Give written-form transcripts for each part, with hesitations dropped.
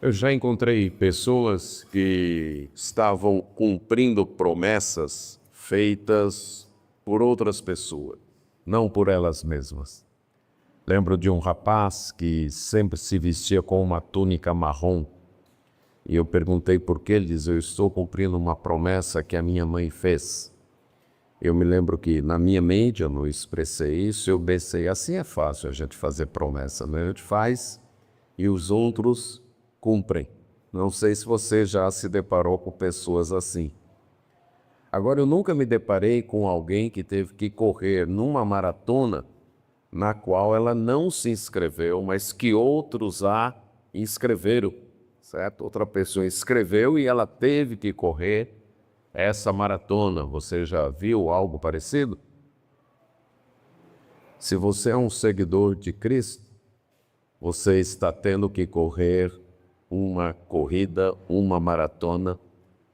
Eu já encontrei pessoas que estavam cumprindo promessas feitas por outras pessoas, não por elas mesmas. Lembro de um rapaz que sempre se vestia com uma túnica marrom e eu perguntei por que. Ele diz: eu estou cumprindo uma promessa que a minha mãe fez. Eu me lembro que na minha mente eu não expressei isso, eu pensei: assim é fácil a gente fazer promessa, né? A gente faz e os outros cumprem. Não sei se você já se deparou com pessoas assim. Agora, eu nunca me deparei com alguém que teve que correr numa maratona na qual ela não se inscreveu, mas que outros a inscreveram, certo? Outra pessoa inscreveu e ela teve que correr essa maratona. Você já viu algo parecido? Se você é um seguidor de Cristo, você está tendo que correr uma corrida, uma maratona,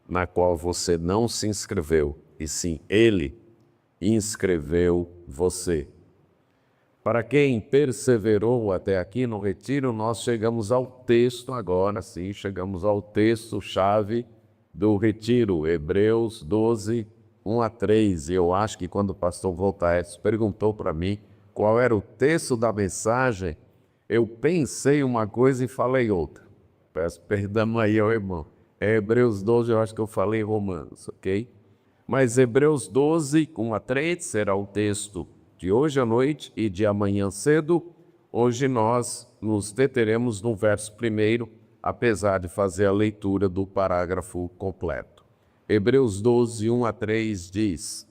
na qual você não se inscreveu, e sim Ele inscreveu você. Para quem perseverou até aqui no retiro, nós chegamos ao texto agora, sim, chegamos ao texto-chave do retiro, Hebreus 12, 1 a 3. E eu acho que quando o pastor Voltaes perguntou para mim qual era o texto da mensagem, eu pensei uma coisa e falei outra. Peço perdão aí ao irmão. É Hebreus 12, eu acho que eu falei Romanos, ok? Mas Hebreus 12, 1 a 3 será o texto de hoje à noite e de amanhã cedo. Hoje nós nos deteremos no verso 1, apesar de fazer a leitura do parágrafo completo. Hebreus 12, 1 a 3 diz: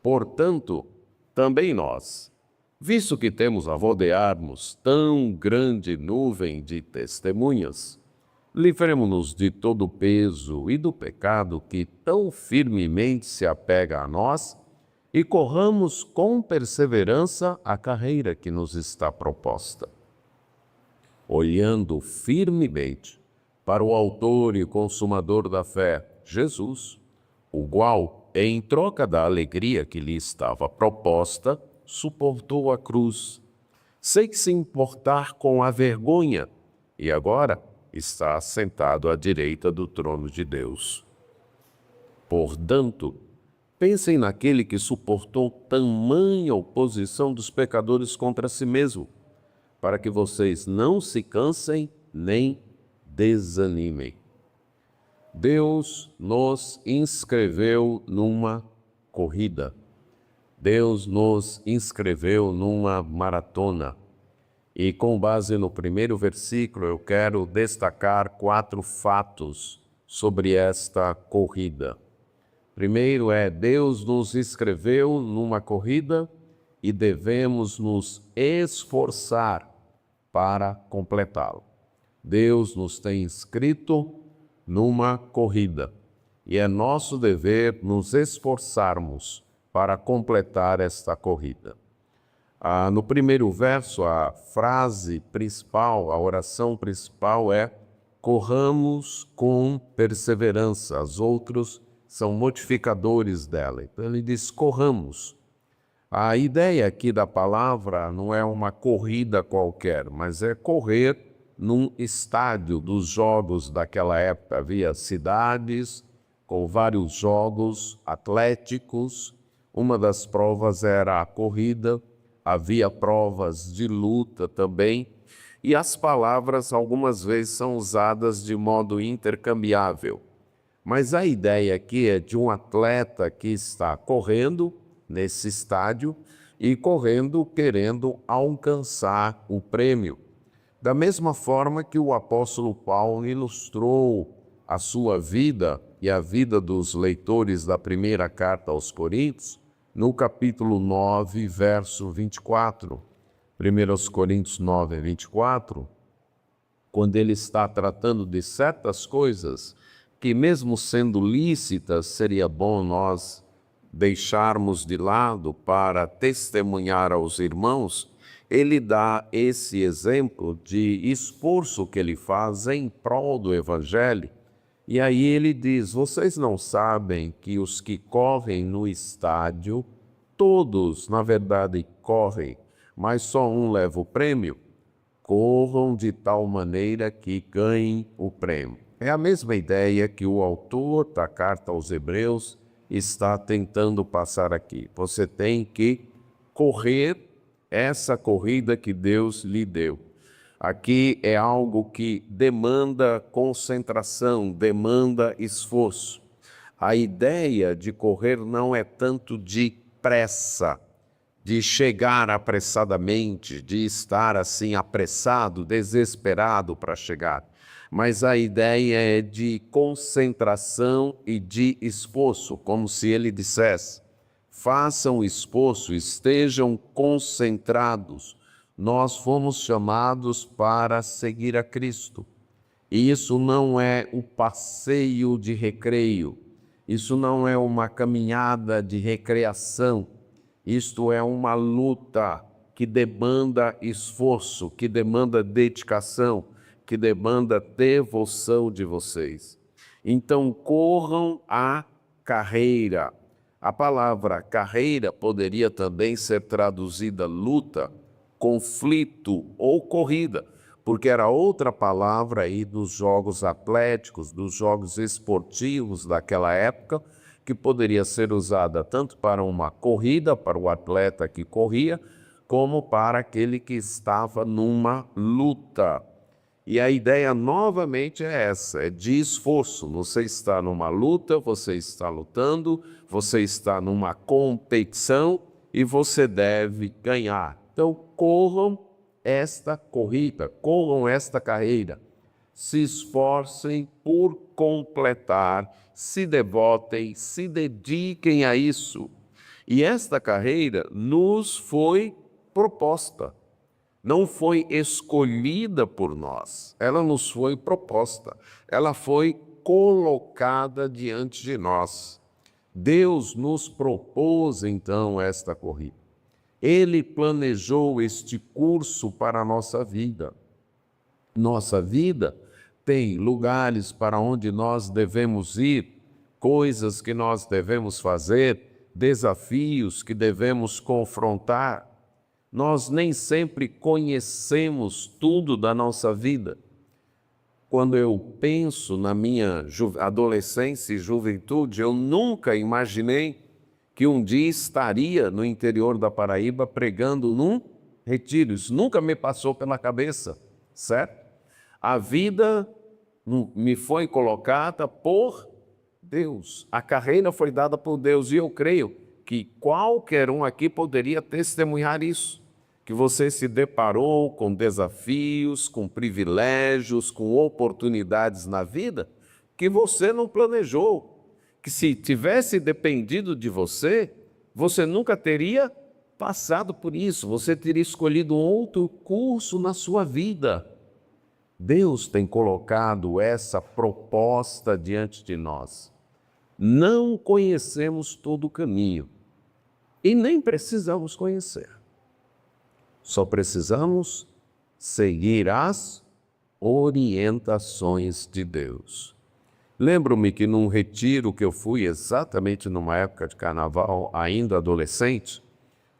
portanto, também nós, visto que temos a rodear-nos tão grande nuvem de testemunhas, livremo-nos de todo o peso e do pecado que tão firmemente se apega a nós e corramos com perseverança a carreira que nos está proposta, olhando firmemente para o autor e consumador da fé, Jesus, o qual, em troca da alegria que lhe estava proposta, suportou a cruz, sem se importar com a vergonha, e agora está sentado à direita do trono de Deus. Portanto, pensem naquele que suportou tamanha oposição dos pecadores contra si mesmo, para que vocês não se cansem nem desanimem. Deus nos inscreveu numa corrida. Deus nos inscreveu numa maratona. E com base no primeiro versículo, eu quero destacar 4 fatos sobre esta corrida. Primeiro Deus nos inscreveu numa corrida e devemos nos esforçar para completá-la. Deus nos tem inscrito numa corrida e é nosso dever nos esforçarmos para completar esta corrida. No primeiro verso, a frase principal, a oração principal é: corramos com perseverança. Os outros são modificadores dela. Então ele diz: corramos. A ideia aqui da palavra não é uma corrida qualquer, mas é correr num estádio dos jogos daquela época. Havia cidades com vários jogos atléticos. Uma das provas era a corrida. Havia provas de luta também, e as palavras algumas vezes são usadas de modo intercambiável. Mas a ideia aqui é de um atleta que está correndo nesse estádio e correndo querendo alcançar o prêmio. Da mesma forma que o apóstolo Paulo ilustrou a sua vida e a vida dos leitores da primeira carta aos Coríntios, no capítulo 9, verso 24, 1 Coríntios 9, 24, quando ele está tratando de certas coisas que, mesmo sendo lícitas, seria bom nós deixarmos de lado para testemunhar aos irmãos, ele dá esse exemplo de esforço que ele faz em prol do Evangelho. E aí ele diz: vocês não sabem que os que correm no estádio, todos, na verdade, correm, mas só um leva o prêmio? corram de tal maneira que ganhem o prêmio. É a mesma ideia que o autor da carta aos Hebreus está tentando passar aqui. Você tem que correr essa corrida que Deus lhe deu. Aqui é algo que demanda concentração, demanda esforço. A ideia de correr não é tanto de pressa, de chegar apressadamente, de estar assim apressado, desesperado para chegar. Mas a ideia é de concentração e de esforço, como se ele dissesse: façam esforço, estejam concentrados. Nós fomos chamados para seguir a Cristo. E isso não é um passeio de recreio, isso não é uma caminhada de recreação. Isto é uma luta que demanda esforço, que demanda dedicação, que demanda devoção de vocês. Então, corram a carreira. A palavra carreira poderia também ser traduzida luta, conflito ou corrida, porque era outra palavra aí dos jogos atléticos, dos jogos esportivos daquela época, que poderia ser usada tanto para uma corrida, para o atleta que corria, como para aquele que estava numa luta. E a ideia novamente é essa, é de esforço. Você está numa luta, você está lutando, você está numa competição e você deve ganhar. Então, corram esta corrida, corram esta carreira. Se esforcem por completar, se devotem, se dediquem a isso. E esta carreira nos foi proposta, não foi escolhida por nós, ela nos foi proposta, ela foi colocada diante de nós. Deus nos propôs então esta corrida. Ele planejou este curso para a nossa vida. Nossa vida tem lugares para onde nós devemos ir, coisas que nós devemos fazer, desafios que devemos confrontar. Nós nem sempre conhecemos tudo da nossa vida. Quando eu penso na minha adolescência e juventude, eu nunca imaginei que um dia estaria no interior da Paraíba pregando num retiro. Isso nunca me passou pela cabeça, certo? A vida me foi colocada por Deus. A carreira foi dada por Deus e eu creio que qualquer um aqui poderia testemunhar isso, que você se deparou com desafios, com privilégios, com oportunidades na vida que você não planejou, que se tivesse dependido de você, você nunca teria passado por isso, você teria escolhido outro curso na sua vida. Deus tem colocado essa proposta diante de nós. Não conhecemos todo o caminho e nem precisamos conhecer. Só precisamos seguir as orientações de Deus. Lembro-me que num retiro que eu fui exatamente numa época de carnaval, ainda adolescente,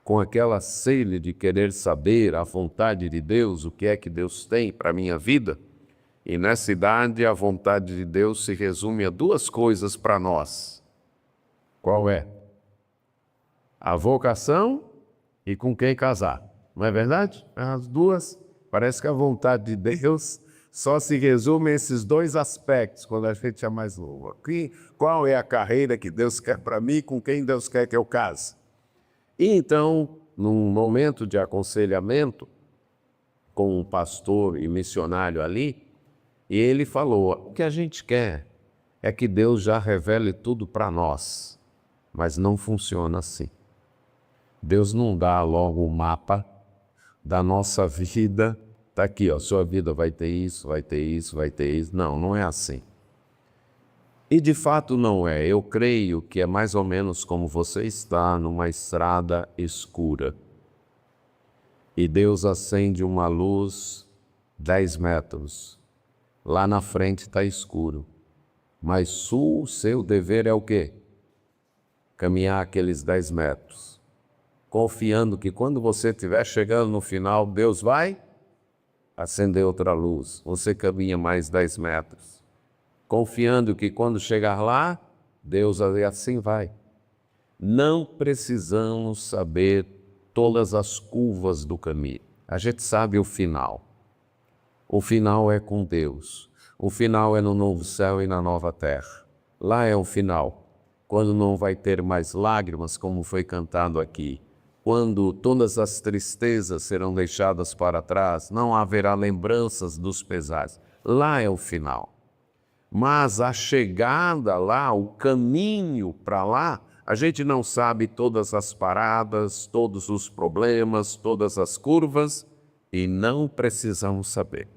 com aquela sede de querer saber a vontade de Deus, o que é que Deus tem para a minha vida, e nessa idade a vontade de Deus se resume a duas coisas para nós. Qual é? A vocação e com quem casar. Não é verdade? As duas, parece que a vontade de Deus só se resume a esses dois aspectos quando a gente é mais novo. Qual é a carreira que Deus quer para mim, com quem Deus quer que eu case? E então, num momento de aconselhamento com um pastor e missionário ali, ele falou: o que a gente quer é que Deus já revele tudo para nós, mas não funciona assim. Deus não dá logo o mapa da nossa vida, está aqui, ó, sua vida vai ter isso, vai ter isso, vai ter isso. Não, não é assim. E de fato não é. Eu creio que é mais ou menos como você está numa estrada escura. E Deus acende uma luz 10 metros. Lá na frente está escuro. Mas o seu dever é o quê? Caminhar aqueles 10 metros. Confiando que quando você estiver chegando no final, Deus vai acender outra luz. Você caminha mais 10 metros, confiando que quando chegar lá, Deus assim vai. Não precisamos saber todas as curvas do caminho. A gente sabe o final. O final é com Deus. O final é no novo céu e na nova terra. Lá é o final, quando não vai ter mais lágrimas, como foi cantado aqui. Quando todas as tristezas serão deixadas para trás, não haverá lembranças dos pesares. Lá é o final. Mas a chegada lá, o caminho para lá, a gente não sabe todas as paradas, todos os problemas, todas as curvas, e não precisamos saber.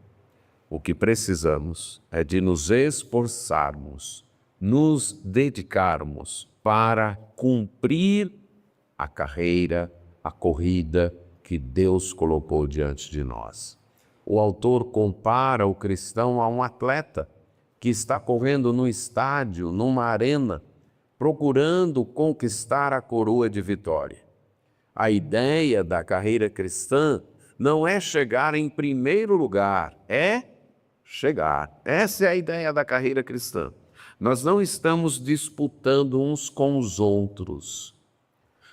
O que precisamos é de nos esforçarmos, nos dedicarmos para cumprir a carreira, a corrida que Deus colocou diante de nós. O autor compara o cristão a um atleta que está correndo no estádio, numa arena, procurando conquistar a coroa de vitória. A ideia da carreira cristã não é chegar em primeiro lugar, é chegar. Essa é a ideia da carreira cristã. Nós não estamos disputando uns com os outros.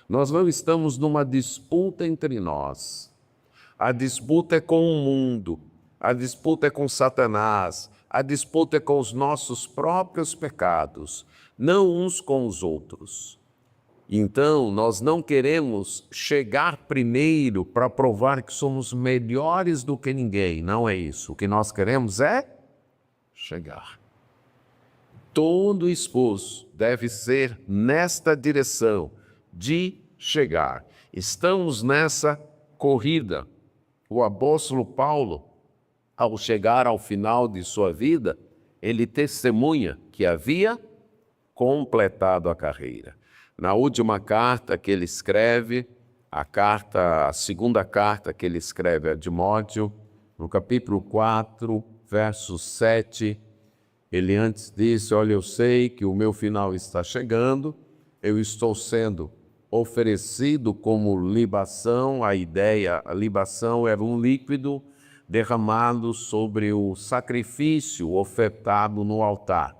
Nós não estamos numa disputa entre nós. A disputa é com o mundo, a disputa é com Satanás, a disputa é com os nossos próprios pecados, não uns com os outros. Então, nós não queremos chegar primeiro para provar que somos melhores do que ninguém. Não é isso. O que nós queremos é chegar. Todo esforço deve ser nesta direção de chegar. Estamos nessa corrida. O apóstolo Paulo, ao chegar ao final de sua vida, ele testemunha que havia completado a carreira. Na última carta que ele escreve, a segunda carta que ele escreve a Timóteo, no capítulo 4, verso 7, ele antes disse: olha, eu sei que o meu final está chegando, eu estou sendo oferecido como libação. A libação era um líquido derramado sobre o sacrifício ofertado no altar.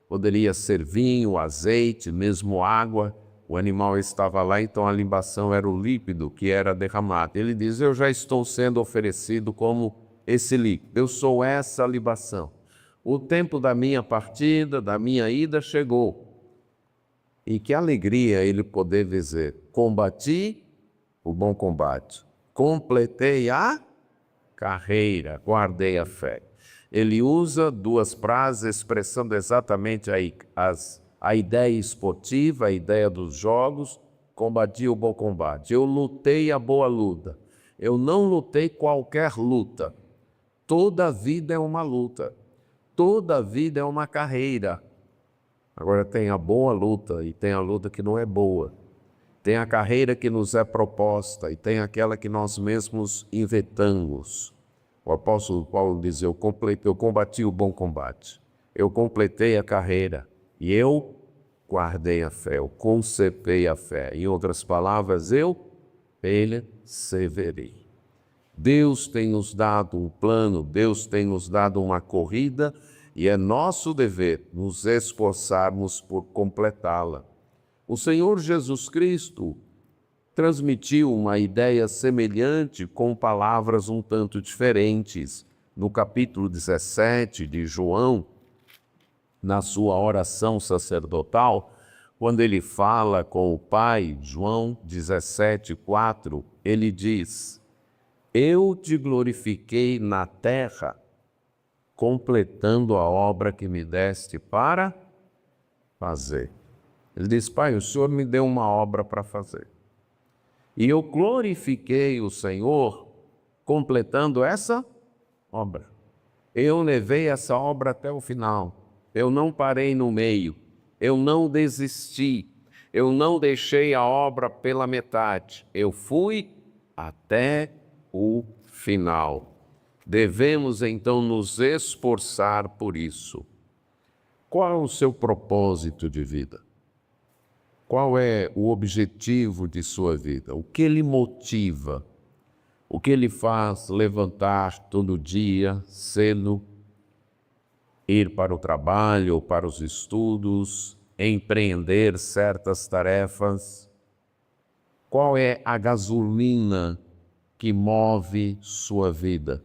Poderia ser vinho, azeite, mesmo água. O animal estava lá, então a libação era o líquido que era derramado. Ele diz: eu já estou sendo oferecido como esse líquido, eu sou essa libação. O tempo da minha partida, da minha ida chegou. E que alegria ele poder dizer: combati o bom combate, completei a carreira, guardei a fé. Ele usa duas frases expressando exatamente a ideia esportiva, a ideia dos jogos. Combati o bom combate, eu lutei a boa luta. Eu não lutei qualquer luta. Toda vida é uma luta. Toda vida é uma carreira. Agora tem a boa luta e tem a luta que não é boa. Tem a carreira que nos é proposta e tem aquela que nós mesmos inventamos. O apóstolo Paulo diz: eu combati o bom combate. Eu completei a carreira e eu guardei a fé, eu conservei a fé. Em outras palavras, eu perseverei. Deus tem nos dado um plano, Deus tem nos dado uma corrida e é nosso dever nos esforçarmos por completá-la. O Senhor Jesus Cristo transmitiu uma ideia semelhante com palavras um tanto diferentes. No capítulo 17 de João, na sua oração sacerdotal, quando ele fala com o Pai, João 17:4, ele diz: eu te glorifiquei na terra, completando a obra que me deste para fazer. Ele diz: Pai, o Senhor me deu uma obra para fazer. E eu glorifiquei o Senhor completando essa obra. Eu levei essa obra até o final. Eu não parei no meio. Eu não desisti. Eu não deixei a obra pela metade. Eu fui até o final. Devemos então nos esforçar por isso. Qual é o seu propósito de vida? Qual é o objetivo de sua vida? O que lhe motiva? O que lhe faz levantar todo dia cedo, ir para o trabalho, para os estudos, empreender certas tarefas? Qual é a gasolina que move sua vida?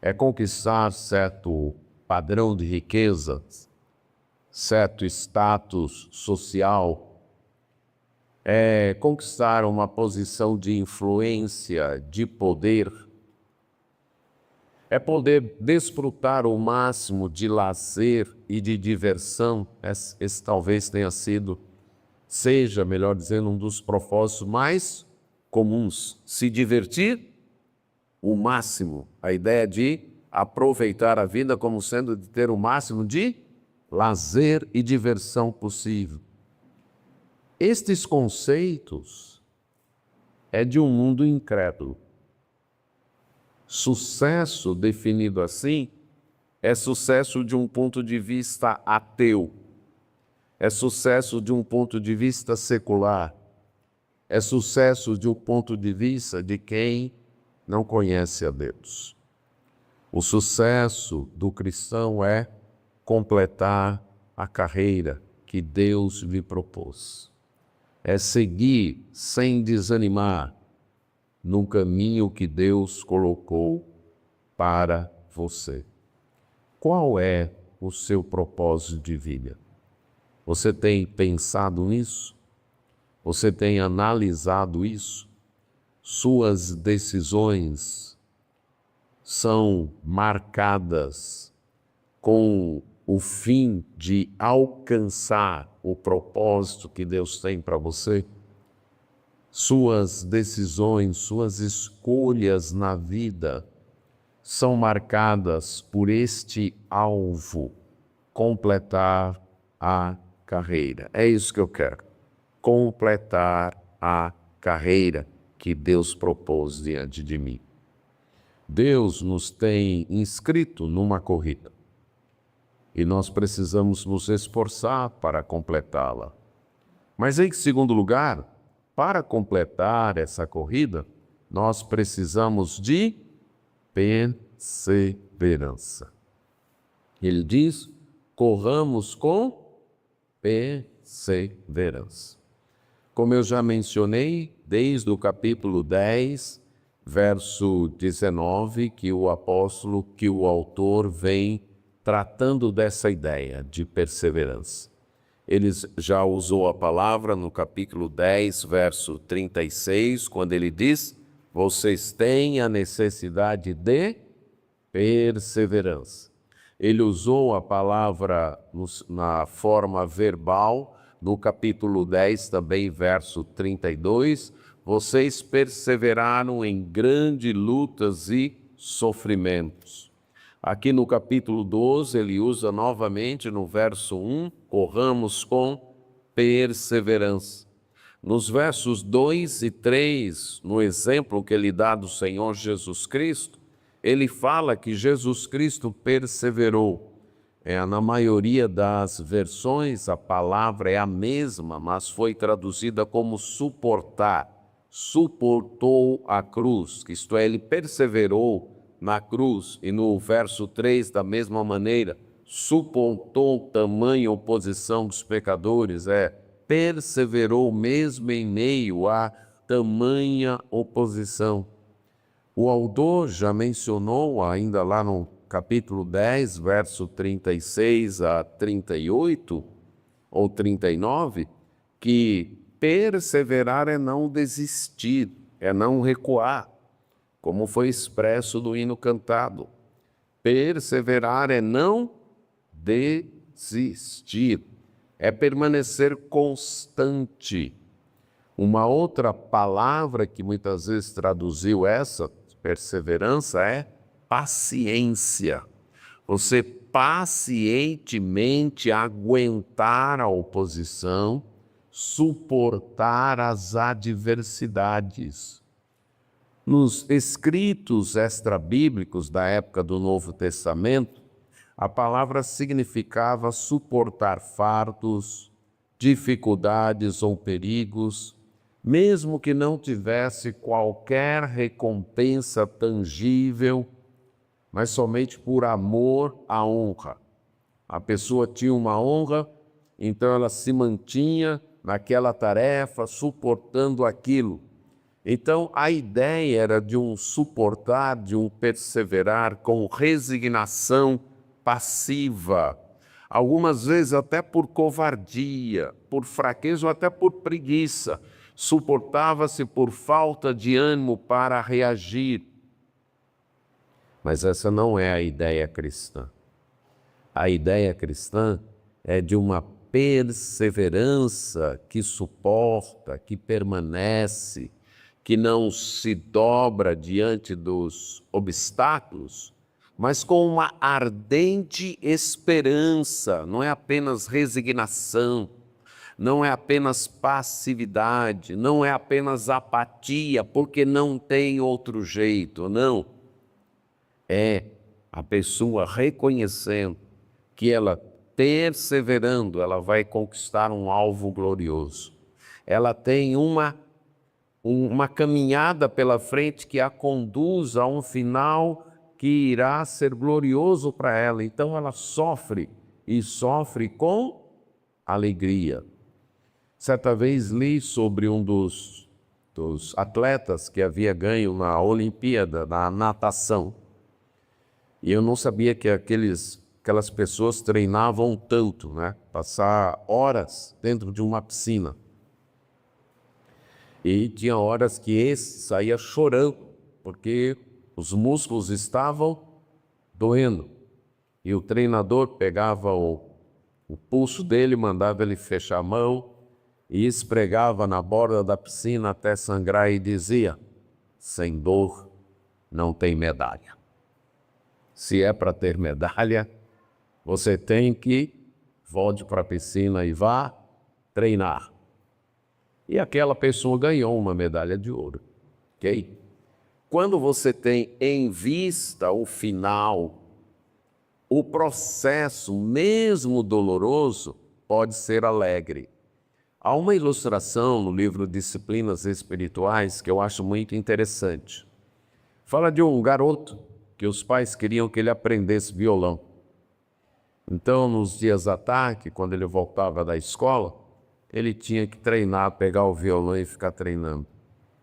É conquistar certo padrão de riqueza, certo status social? É conquistar uma posição de influência, de poder? É poder desfrutar o máximo de lazer e de diversão? Esse talvez seja, melhor dizendo, um dos propósitos mais comuns. Se divertir o máximo. A ideia de aproveitar a vida como sendo de ter o máximo de lazer e diversão possível. Estes conceitos é de um mundo incrédulo. Sucesso definido assim é sucesso de um ponto de vista ateu, é sucesso de um ponto de vista secular, é sucesso de um ponto de vista de quem não conhece a Deus. O sucesso do cristão é completar a carreira que Deus lhe propôs. É seguir sem desanimar no caminho que Deus colocou para você. Qual é o seu propósito de vida? Você tem pensado nisso? Você tem analisado isso? Suas decisões são marcadas com o fim de alcançar o propósito que Deus tem para você? Suas decisões, suas escolhas na vida são marcadas por este alvo, completar a carreira. É isso que eu quero, completar a carreira que Deus propôs diante de mim. Deus nos tem inscrito numa corrida e nós precisamos nos esforçar para completá-la. Mas em segundo lugar, para completar essa corrida, nós precisamos de perseverança. Ele diz: corramos com perseverança. Como eu já mencionei, desde o capítulo 10, verso 19, que o autor vem tratando dessa ideia de perseverança. Ele já usou a palavra no capítulo 10, verso 36, quando ele diz: vocês têm a necessidade de perseverança. Ele usou a palavra na forma verbal, no capítulo 10, também verso 32, vocês perseveraram em grandes lutas e sofrimentos. Aqui no capítulo 12, ele usa novamente no verso 1, corramos com perseverança. Nos versos 2 e 3, no exemplo que ele dá do Senhor Jesus Cristo, ele fala que Jesus Cristo perseverou. Na maioria das versões, a palavra é a mesma, mas foi traduzida como suportar. Suportou a cruz, isto é, ele perseverou na cruz. E no verso 3, da mesma maneira, suportou tamanha oposição dos pecadores, perseverou mesmo em meio a tamanha oposição. O autor já mencionou, ainda lá no capítulo 10, verso 36 a 38, ou 39, que perseverar é não desistir, é não recuar, como foi expresso no hino cantado. Perseverar é não desistir, é permanecer constante. Uma outra palavra que muitas vezes traduziu essa perseverança é paciência. Você pacientemente aguentar a oposição, suportar as adversidades. Nos escritos extrabíblicos da época do Novo Testamento, a palavra significava suportar fardos, dificuldades ou perigos, mesmo que não tivesse qualquer recompensa tangível, mas somente por amor à honra. A pessoa tinha uma honra, então ela se mantinha naquela tarefa, suportando aquilo. Então a ideia era de um suportar, de um perseverar com resignação passiva, algumas vezes até por covardia, por fraqueza ou até por preguiça. Suportava-se por falta de ânimo para reagir. Mas essa não é a ideia cristã. A ideia cristã é de uma perseverança que suporta, que permanece, que não se dobra diante dos obstáculos, mas com uma ardente esperança, não é apenas resignação, não é apenas passividade, não é apenas apatia, porque não tem outro jeito, não. É a pessoa reconhecendo que ela, perseverando, ela vai conquistar um alvo glorioso. Ela tem uma caminhada pela frente que a conduz a um final que irá ser glorioso para ela. Então ela sofre, e sofre com alegria. Certa vez li sobre um dos atletas que havia ganho na Olimpíada, na natação. E eu não sabia que aquelas pessoas treinavam tanto, né? Passar horas dentro de uma piscina. E tinha horas que esse saía chorando, porque os músculos estavam doendo. E o treinador pegava o pulso dele, mandava ele fechar a mão e esfregava na borda da piscina até sangrar e dizia: sem dor não tem medalha. Se é para ter medalha, você tem que volte para a piscina e vá treinar. E aquela pessoa ganhou uma medalha de ouro, ok? Quando você tem em vista o final, o processo, mesmo doloroso, pode ser alegre. Há uma ilustração no livro Disciplinas Espirituais que eu acho muito interessante. Fala de um garoto que os pais queriam que ele aprendesse violão. Então, nos dias à tarde, quando ele voltava da escola, ele tinha que treinar, pegar o violão e ficar treinando.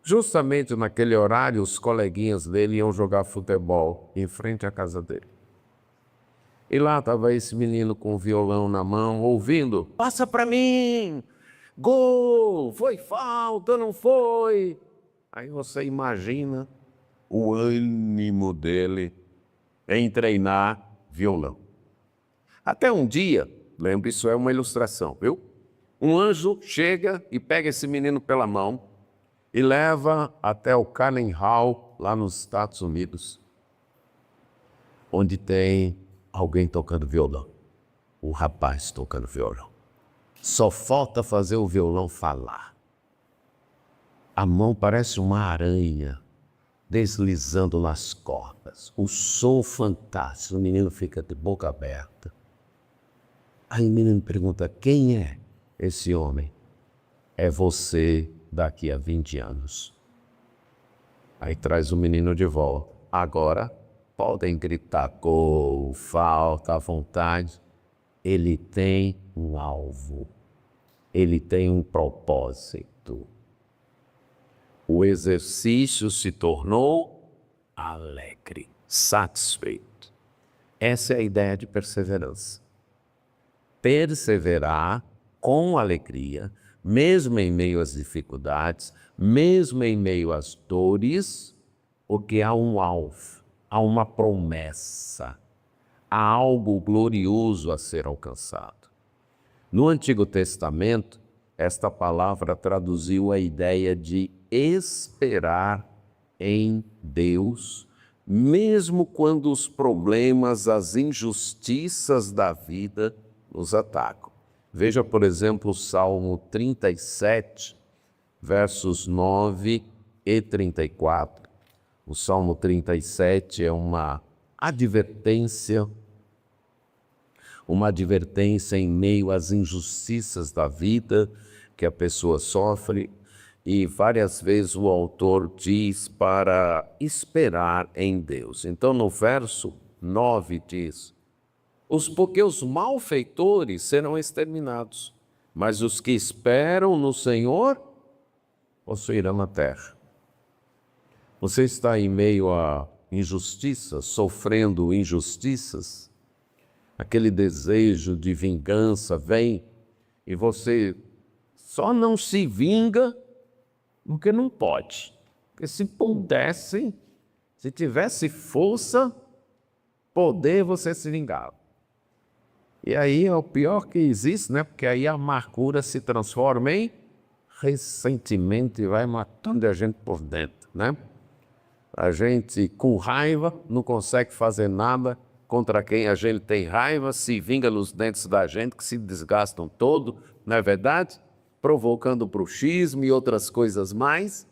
Justamente naquele horário, os coleguinhas dele iam jogar futebol em frente à casa dele. E lá estava esse menino com o violão na mão, ouvindo: passa para mim! Gol! Foi falta, não foi? Aí você imagina o ânimo dele em treinar violão. Até um dia, lembra, isso é uma ilustração, viu? Um anjo chega e pega esse menino pela mão e leva até o Carnegie Hall, lá nos Estados Unidos, onde tem alguém tocando violão. O rapaz tocando violão. Só falta fazer o violão falar. A mão parece uma aranha deslizando nas cordas. O som fantástico. O menino fica de boca aberta. Aí o menino pergunta: quem é esse homem? É você daqui a 20 anos. Aí traz o menino de volta. Agora podem gritar gol, falta, à vontade. Ele tem um alvo. Ele tem um propósito. O exercício se tornou alegre, satisfeito. Essa é a ideia de perseverança. Perseverar com alegria, mesmo em meio às dificuldades, mesmo em meio às dores, porque há um alvo, há uma promessa, há algo glorioso a ser alcançado. No Antigo Testamento, esta palavra traduziu a ideia de esperar em Deus, mesmo quando os problemas, as injustiças da vida nos atacam. Veja, por exemplo, o Salmo 37, versos 9 e 34. O Salmo 37 é uma advertência em meio às injustiças da vida que a pessoa sofre. E várias vezes o autor diz para esperar em Deus. Então, no verso 9 diz: porque os malfeitores serão exterminados, mas os que esperam no Senhor possuirão a terra. Você está em meio a injustiças, sofrendo injustiças, aquele desejo de vingança vem e você só não se vinga porque não pode. Porque se pudesse, se tivesse força, poder, você se vingava. E aí é o pior que existe, né? Porque aí a amargura se transforma em ressentimento e vai matando a gente por dentro, né? A gente, com raiva, não consegue fazer nada contra quem a gente tem raiva, se vinga nos dentes da gente, que se desgastam todo, não é verdade? Provocando bruxismo e outras coisas mais.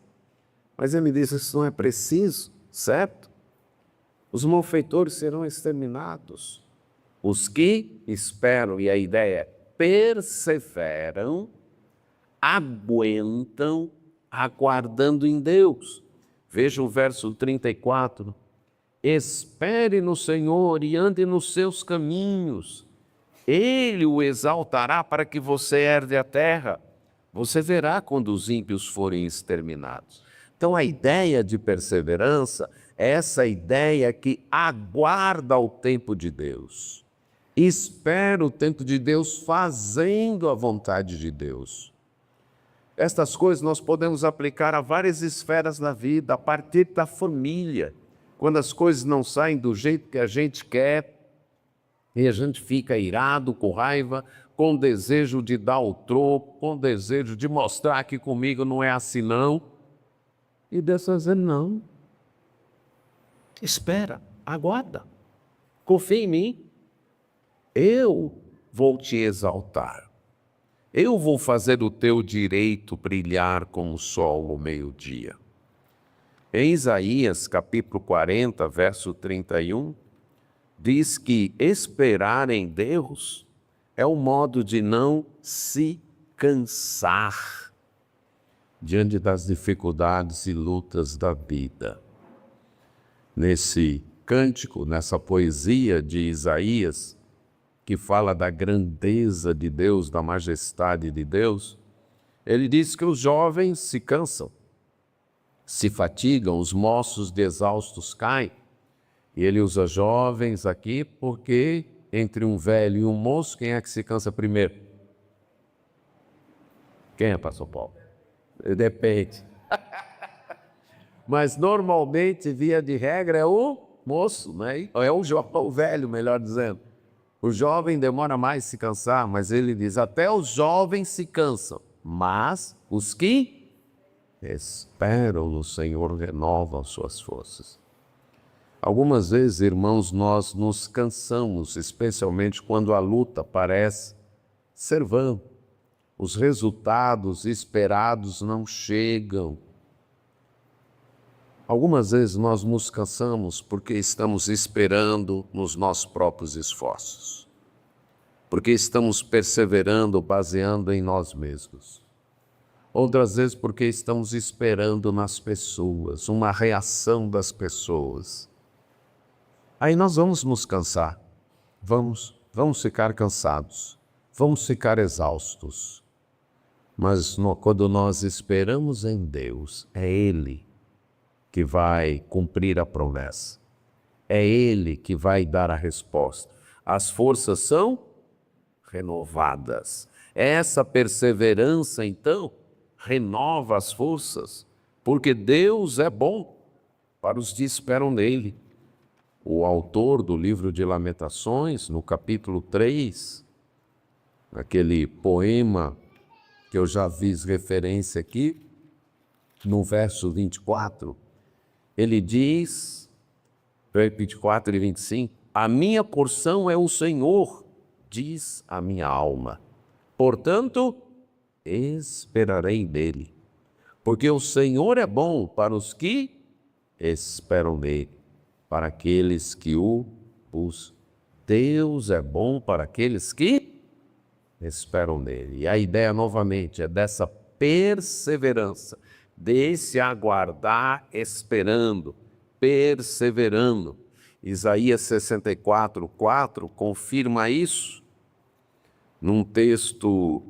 Mas ele diz, isso não é preciso, certo? Os malfeitores serão exterminados. Os que esperam, e a ideia é perseveram, aguentam, aguardando em Deus. Veja o verso 34. Espere no Senhor e ande nos seus caminhos. Ele o exaltará para que você herde a terra. Você verá quando os ímpios forem exterminados. Então a ideia de perseverança é essa ideia que aguarda o tempo de Deus. Espera o tempo de Deus fazendo a vontade de Deus. Estas coisas nós podemos aplicar a várias esferas da vida, a partir da família. Quando as coisas não saem do jeito que a gente quer, e a gente fica irado, com raiva, com desejo de dar o troco, com desejo de mostrar que comigo não é assim não. E Deus está dizendo, não. Espera, aguarda. Confia em mim. Eu vou te exaltar. Eu vou fazer o teu direito brilhar como o sol ao meio-dia. Em Isaías, capítulo 40, verso 31, diz que esperar em Deus é o modo de não se cansar diante das dificuldades e lutas da vida. Nesse cântico, nessa poesia de Isaías, que fala da grandeza de Deus, da majestade de Deus, ele diz que os jovens se cansam, se fatigam, os moços de exaustos caem. E ele usa jovens aqui porque entre um velho e um moço, quem é que se cansa primeiro? Quem é, pastor Paulo? Depende. Mas normalmente, via de regra, é o moço, né? É o velho, melhor dizendo. O jovem demora mais a se cansar, mas ele diz, até os jovens se cansam, mas os que esperam no Senhor renovam suas forças. Algumas vezes, irmãos, nós nos cansamos, especialmente quando a luta parece ser vã. Os resultados esperados não chegam. Algumas vezes nós nos cansamos porque estamos esperando nos nossos próprios esforços, porque estamos perseverando, baseando em nós mesmos. Outras vezes porque estamos esperando nas pessoas, uma reação das pessoas. Aí nós vamos nos cansar, vamos ficar cansados, vamos ficar exaustos. Mas quando nós esperamos em Deus, é Ele que vai cumprir a promessa. É Ele que vai dar a resposta. As forças são renovadas. Essa perseverança, então, renova as forças, porque Deus é bom para os que esperam nele. O autor do livro de Lamentações, no capítulo 3, aquele poema que eu já fiz referência aqui, no verso 24, ele diz, 24 e 25, a minha porção é o Senhor, diz a minha alma. Portanto, esperarei nele, porque o Senhor é bom para os que esperam nele, para aqueles que o buscam. Deus é bom para aqueles que esperam nele. E a ideia, novamente, é dessa perseverança. Deixe aguardar esperando, perseverando. Isaías 64:4 confirma isso num texto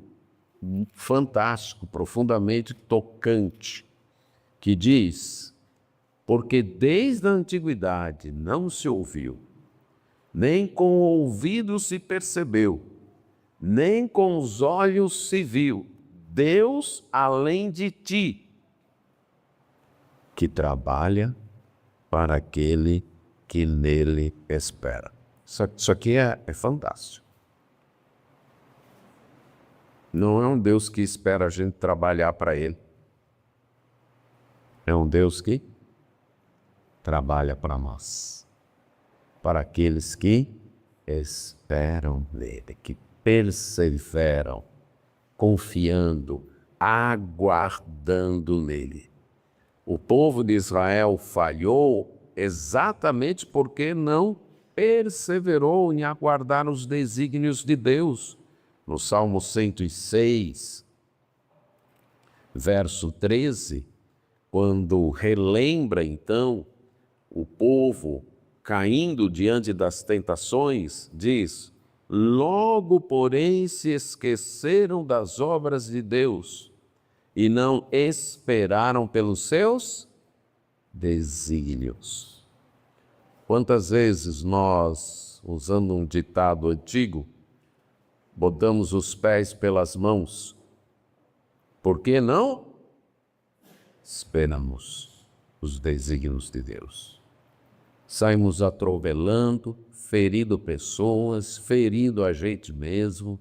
fantástico, profundamente tocante, que diz: porque desde a antiguidade não se ouviu, nem com o ouvido se percebeu, nem com os olhos se viu, Deus além de ti, que trabalha para aquele que nele espera. Isso aqui é fantástico. Não é um Deus que espera a gente trabalhar para ele. É um Deus que trabalha para nós, para aqueles que esperam nele, que perseveram, confiando, aguardando nele. O povo de Israel falhou exatamente porque não perseverou em aguardar os desígnios de Deus. No Salmo 106, verso 13, quando relembra então o povo caindo diante das tentações, diz: logo, porém, se esqueceram das obras de Deus e não esperaram pelos seus desígnios. Quantas vezes nós, usando um ditado antigo, botamos os pés pelas mãos? Por que não esperamos os desígnios de Deus? Saímos atropelando, ferindo pessoas, ferindo a gente mesmo,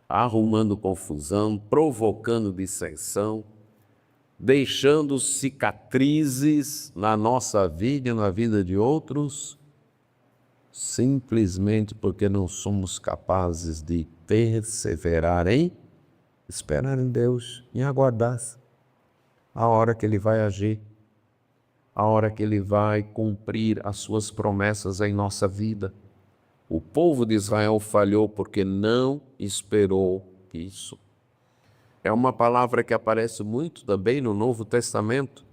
arrumando confusão, provocando dissensão, deixando cicatrizes na nossa vida e na vida de outros, simplesmente porque não somos capazes de perseverar em esperar em Deus, em aguardar a hora que Ele vai agir, a hora que Ele vai cumprir as suas promessas em nossa vida. O povo de Israel falhou porque não esperou isso. É uma palavra que aparece muito também no Novo Testamento,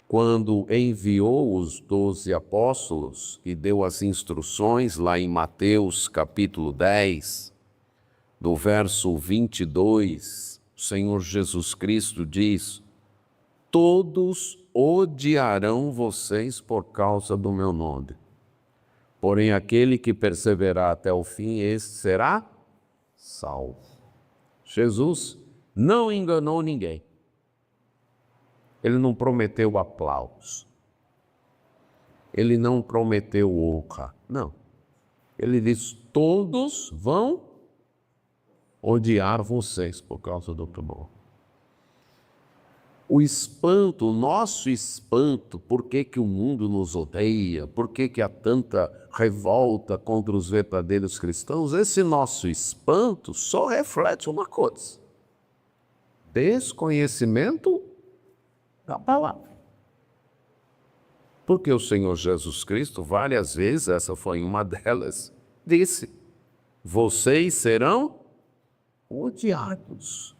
quando enviou os 12 apóstolos e deu as instruções lá em Mateus capítulo 10, do verso 22, o Senhor Jesus Cristo diz: todos odiarão vocês por causa do meu nome. Porém, aquele que perseverar até o fim, esse será salvo. Jesus não enganou ninguém. Ele não prometeu aplausos. Ele não prometeu honra. Não. Ele disse: todos vão odiar vocês por causa do meu nome. O espanto, o nosso espanto, por que o mundo nos odeia, por que há tanta revolta contra os verdadeiros cristãos, esse nosso espanto só reflete uma coisa: desconhecimento da palavra. Porque o Senhor Jesus Cristo, várias vezes, essa foi uma delas, disse: vocês serão odiados.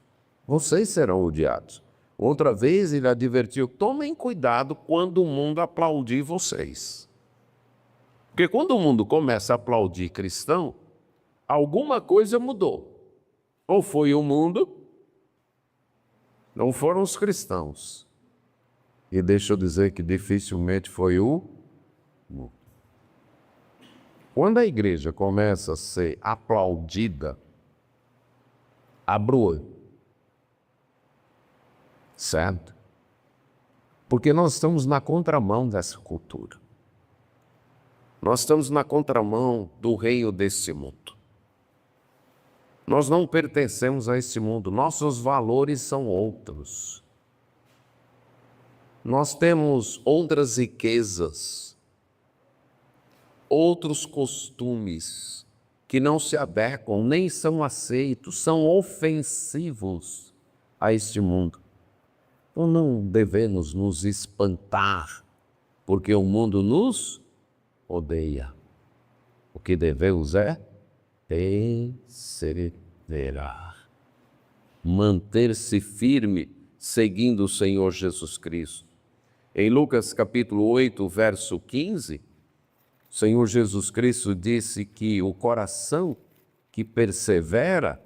Vocês serão odiados. Outra vez ele advertiu: tomem cuidado quando o mundo aplaudir vocês. Porque quando o mundo começa a aplaudir cristão, alguma coisa mudou. Ou foi o mundo, não foram os cristãos. E deixa eu dizer que dificilmente foi o mundo. Quando a igreja começa a ser aplaudida, abra o olho. Certo? Porque nós estamos na contramão dessa cultura. Nós estamos na contramão do reino desse mundo. Nós não pertencemos a esse mundo, nossos valores são outros. Nós temos outras riquezas, outros costumes que não se adequam, nem são aceitos, são ofensivos a este mundo. Então não devemos nos espantar, porque o mundo nos odeia. O que devemos é perseverar. manter-se firme seguindo o Senhor Jesus Cristo. Em Lucas capítulo 8, verso 15, o Senhor Jesus Cristo disse que o coração que persevera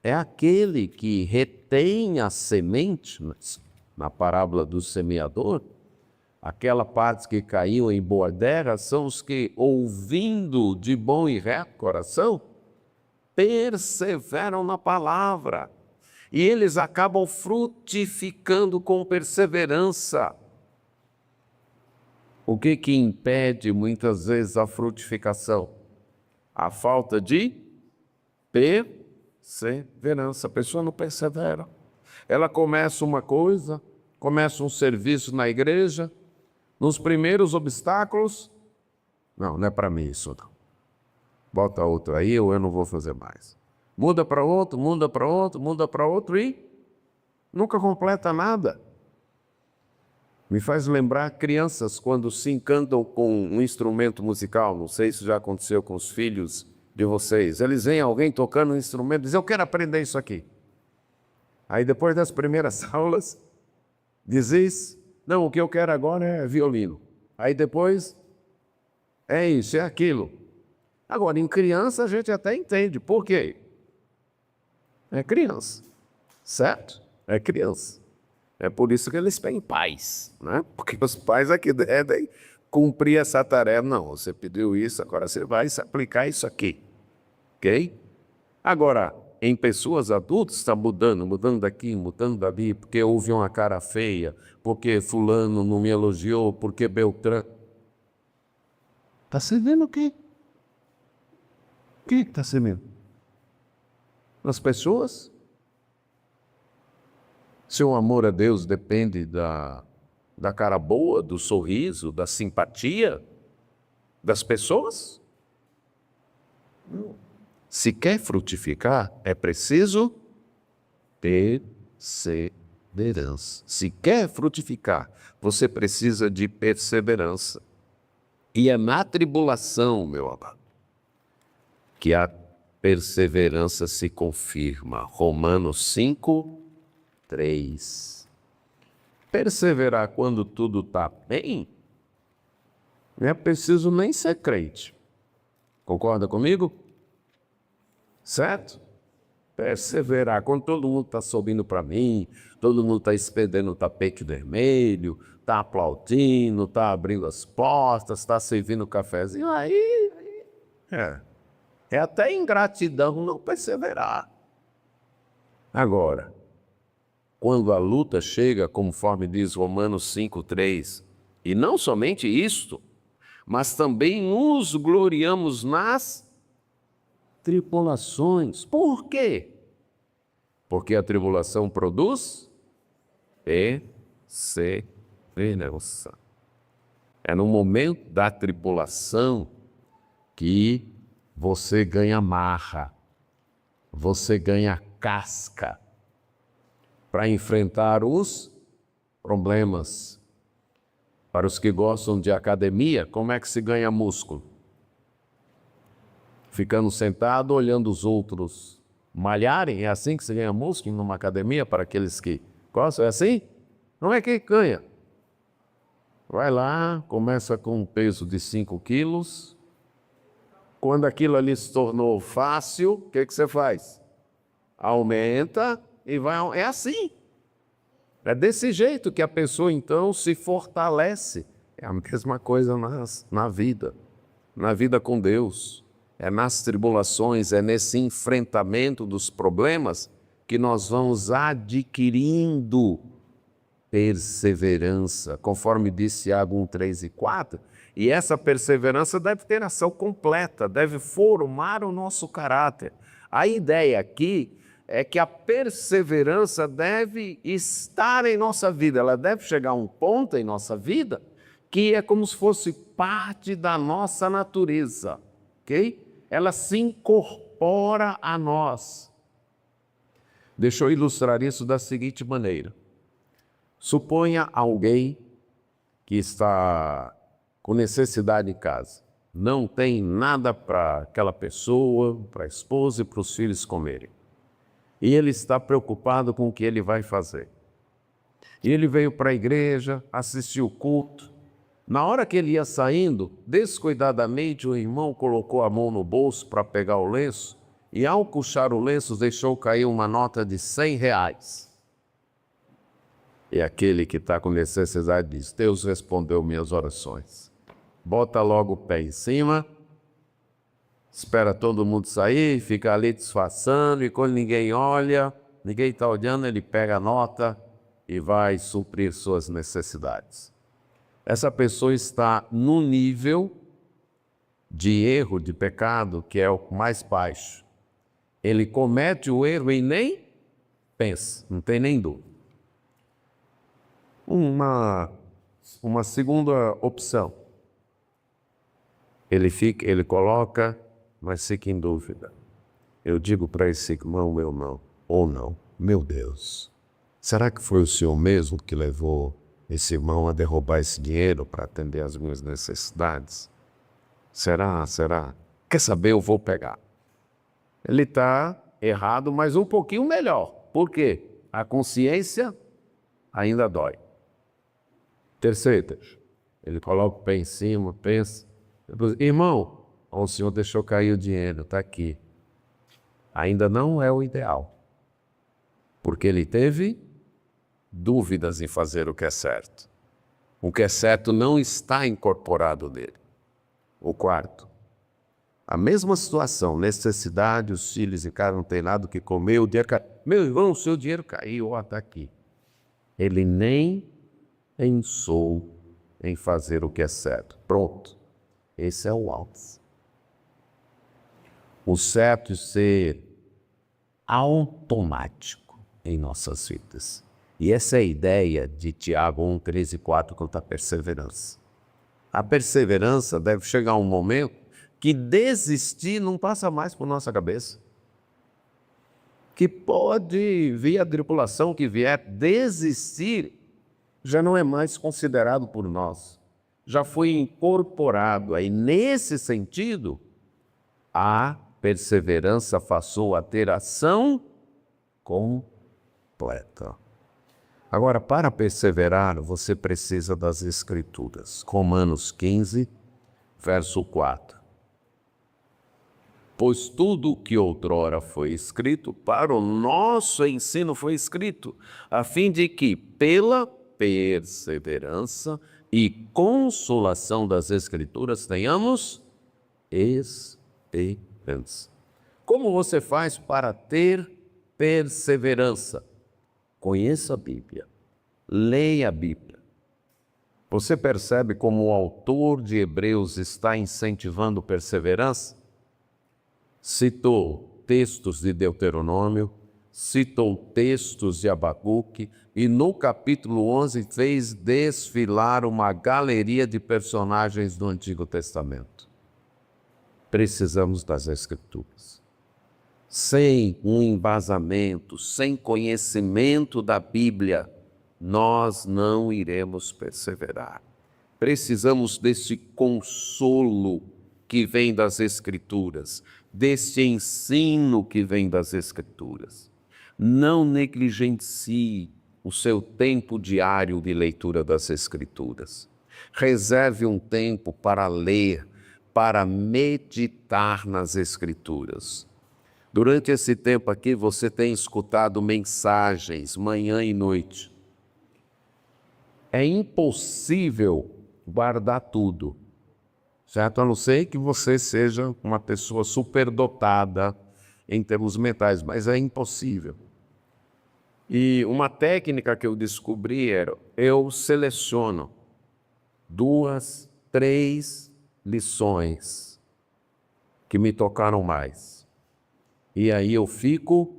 é aquele que retém a semente, na parábola do semeador. Aquela parte que caiu em boa terra são os que, ouvindo de bom e reto coração, perseveram na palavra. E eles acabam frutificando com perseverança. O que impede muitas vezes a frutificação? A falta de perseverança. A pessoa não persevera. Ela começa uma coisa, começa um serviço na igreja, nos primeiros obstáculos, não é para mim isso não. Bota outro aí ou eu não vou fazer mais. Muda para outro, muda para outro, muda para outro e nunca completa nada. Me faz lembrar crianças quando se encantam com um instrumento musical. Não sei se já aconteceu com os filhos de vocês. Eles veem alguém tocando um instrumento e dizem, eu quero aprender isso aqui. Aí depois das primeiras aulas, dizes, não, o que eu quero agora é violino. Aí depois, é isso, é aquilo. Agora, em criança a gente até entende. Por quê? É criança, certo? É criança. É por isso que eles têm pais, né? Porque os pais aqui devem cumprir essa tarefa. Não, você pediu isso, agora você vai se aplicar isso aqui. Ok? Agora, em pessoas adultas está mudando daqui, mudando dali, porque houve uma cara feia, porque fulano não me elogiou, porque Beltrano. Está servindo o quê? O que está servindo? As pessoas? Seu amor a Deus depende da cara boa, do sorriso, da simpatia das pessoas? Não. Se quer frutificar, é preciso perseverança. Se quer frutificar, você precisa de perseverança. E é na tribulação, meu amado, que a perseverança se confirma. Romanos 5, 3. Perseverar quando tudo está bem, não é preciso nem ser crente. Concorda comigo? Certo? Perseverar quando todo mundo está subindo para mim, todo mundo está expedendo o tapete vermelho, está aplaudindo, está abrindo as portas, está servindo o cafezinho, aí é até ingratidão não perseverar. Agora, quando a luta chega, conforme diz Romanos 5:3, e não somente isto, mas também nos gloriamos nas tribulações. Por quê? Porque a tribulação produz perseverança. É no momento da tribulação que você ganha marra, você ganha casca para enfrentar os problemas. Para os que gostam de academia, como é que se ganha músculo? Ficando sentado, olhando os outros malharem, é assim que se ganha músculo numa academia, para aqueles que gostam, é assim? Não é que ganha. Vai lá, começa com um peso de 5 quilos, quando aquilo ali se tornou fácil, o que você faz? Aumenta e vai, é assim. É desse jeito que a pessoa então se fortalece. É a mesma coisa na vida com Deus. É nas tribulações, é nesse enfrentamento dos problemas que nós vamos adquirindo perseverança, conforme disse Tiago 1, 3 e 4. E essa perseverança deve ter ação completa, deve formar o nosso caráter. A ideia aqui é que a perseverança deve estar em nossa vida, ela deve chegar a um ponto em nossa vida que é como se fosse parte da nossa natureza, ok? Ela se incorpora a nós. Deixa eu ilustrar isso da seguinte maneira. Suponha alguém que está com necessidade em casa, não tem nada para aquela pessoa, para a esposa e para os filhos comerem. E ele está preocupado com o que ele vai fazer. E ele veio para a igreja, assistiu o culto. Na hora que ele ia saindo, descuidadamente o irmão colocou a mão no bolso para pegar o lenço e, ao puxar o lenço, deixou cair uma nota de R$ 100. E aquele que está com necessidade diz: Deus respondeu minhas orações. Bota logo o pé em cima, espera todo mundo sair, fica ali disfarçando, e quando ninguém olha, ninguém está olhando, ele pega a nota e vai suprir suas necessidades. Essa pessoa está no nível de erro, de pecado, que é o mais baixo. Ele comete o erro e nem pensa, não tem nem dúvida. Uma segunda opção. Ele coloca, mas fica em dúvida. Eu digo para esse irmão, meu não, ou não, meu Deus, será que foi o Senhor mesmo que levou esse irmão a derrubar esse dinheiro para atender às minhas necessidades? Será? Quer saber? Eu vou pegar. Ele está errado, mas um pouquinho melhor. Por quê? A consciência ainda dói. Terceiro, ele coloca o pé em cima, pensa. Depois, irmão, o senhor deixou cair o dinheiro, está aqui. Ainda não é o ideal. Porque ele teve dúvidas em fazer o que é certo. O que é certo não está incorporado nele. O quarto, a mesma situação, necessidade, os filhos em casa não tem nada o que comer, o dinheiro caiu. Meu irmão, o seu dinheiro caiu, ó, está aqui. Ele nem pensou em fazer o que é certo. Pronto. Esse é o alto. O certo é ser automático em nossas vidas. E essa é a ideia de Tiago 1, 13 e 4 quanto à perseverança. A perseverança deve chegar um momento que desistir não passa mais por nossa cabeça. Que pode vir a tribulação que vier, desistir já não é mais considerado por nós. Já foi incorporado. Aí, nesse sentido, a perseverança passou a ter ação completa. Agora, para perseverar, você precisa das Escrituras. Romanos 15, verso 4. Pois tudo o que outrora foi escrito, para o nosso ensino foi escrito, a fim de que, pela perseverança e consolação das Escrituras, tenhamos esperança. Como você faz para ter perseverança? Conheça a Bíblia, leia a Bíblia. Você percebe como o autor de Hebreus está incentivando perseverança? Citou textos de Deuteronômio, citou textos de Abacuque e no capítulo 11 fez desfilar uma galeria de personagens do Antigo Testamento. Precisamos das Escrituras. Sem um embasamento, sem conhecimento da Bíblia, nós não iremos perseverar. Precisamos desse consolo que vem das Escrituras, deste ensino que vem das Escrituras. Não negligencie o seu tempo diário de leitura das Escrituras. Reserve um tempo para ler, para meditar nas Escrituras. Durante esse tempo aqui, você tem escutado mensagens manhã e noite. É impossível guardar tudo, certo? A não ser que você seja uma pessoa superdotada em termos mentais, mas é impossível. E uma técnica que eu descobri era, eu seleciono 2, 3 lições que me tocaram mais. E aí eu fico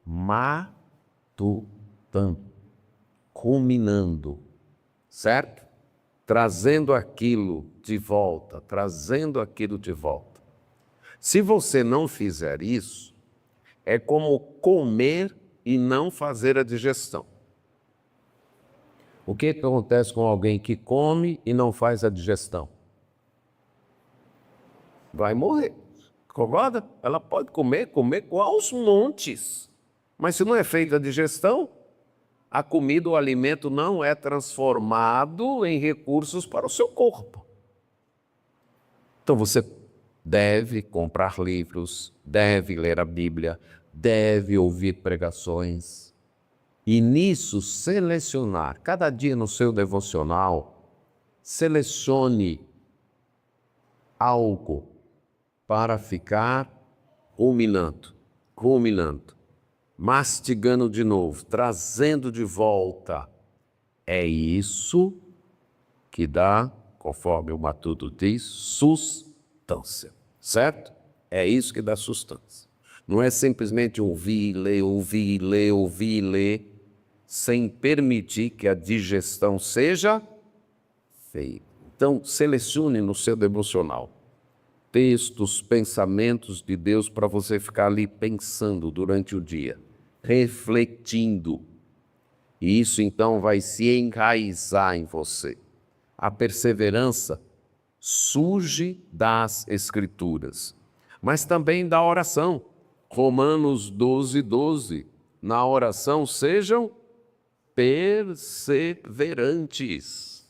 matutando, ruminando, certo? Trazendo aquilo de volta, trazendo aquilo de volta. Se você não fizer isso, é como comer e não fazer a digestão. O que acontece com alguém que come e não faz a digestão? Vai morrer. Concorda? Ela pode comer aos montes, Mas se não é feita a digestão, a comida, o alimento não é transformado em recursos para o seu corpo. Então você deve comprar livros, deve ler a Bíblia, deve ouvir pregações. E nisso selecionar, cada dia no seu devocional, selecione algo para ficar ruminando, mastigando de novo, trazendo de volta. É isso que dá, conforme o Matuto diz, sustância, certo? É isso que dá sustância. Não é simplesmente ouvir, ler, sem permitir que a digestão seja feita. Então, selecione no seu devocional textos, pensamentos de Deus para você ficar ali pensando durante o dia, refletindo. E isso então vai se enraizar em você. A perseverança surge das Escrituras, mas também da oração. Romanos 12:12. Na oração sejam perseverantes.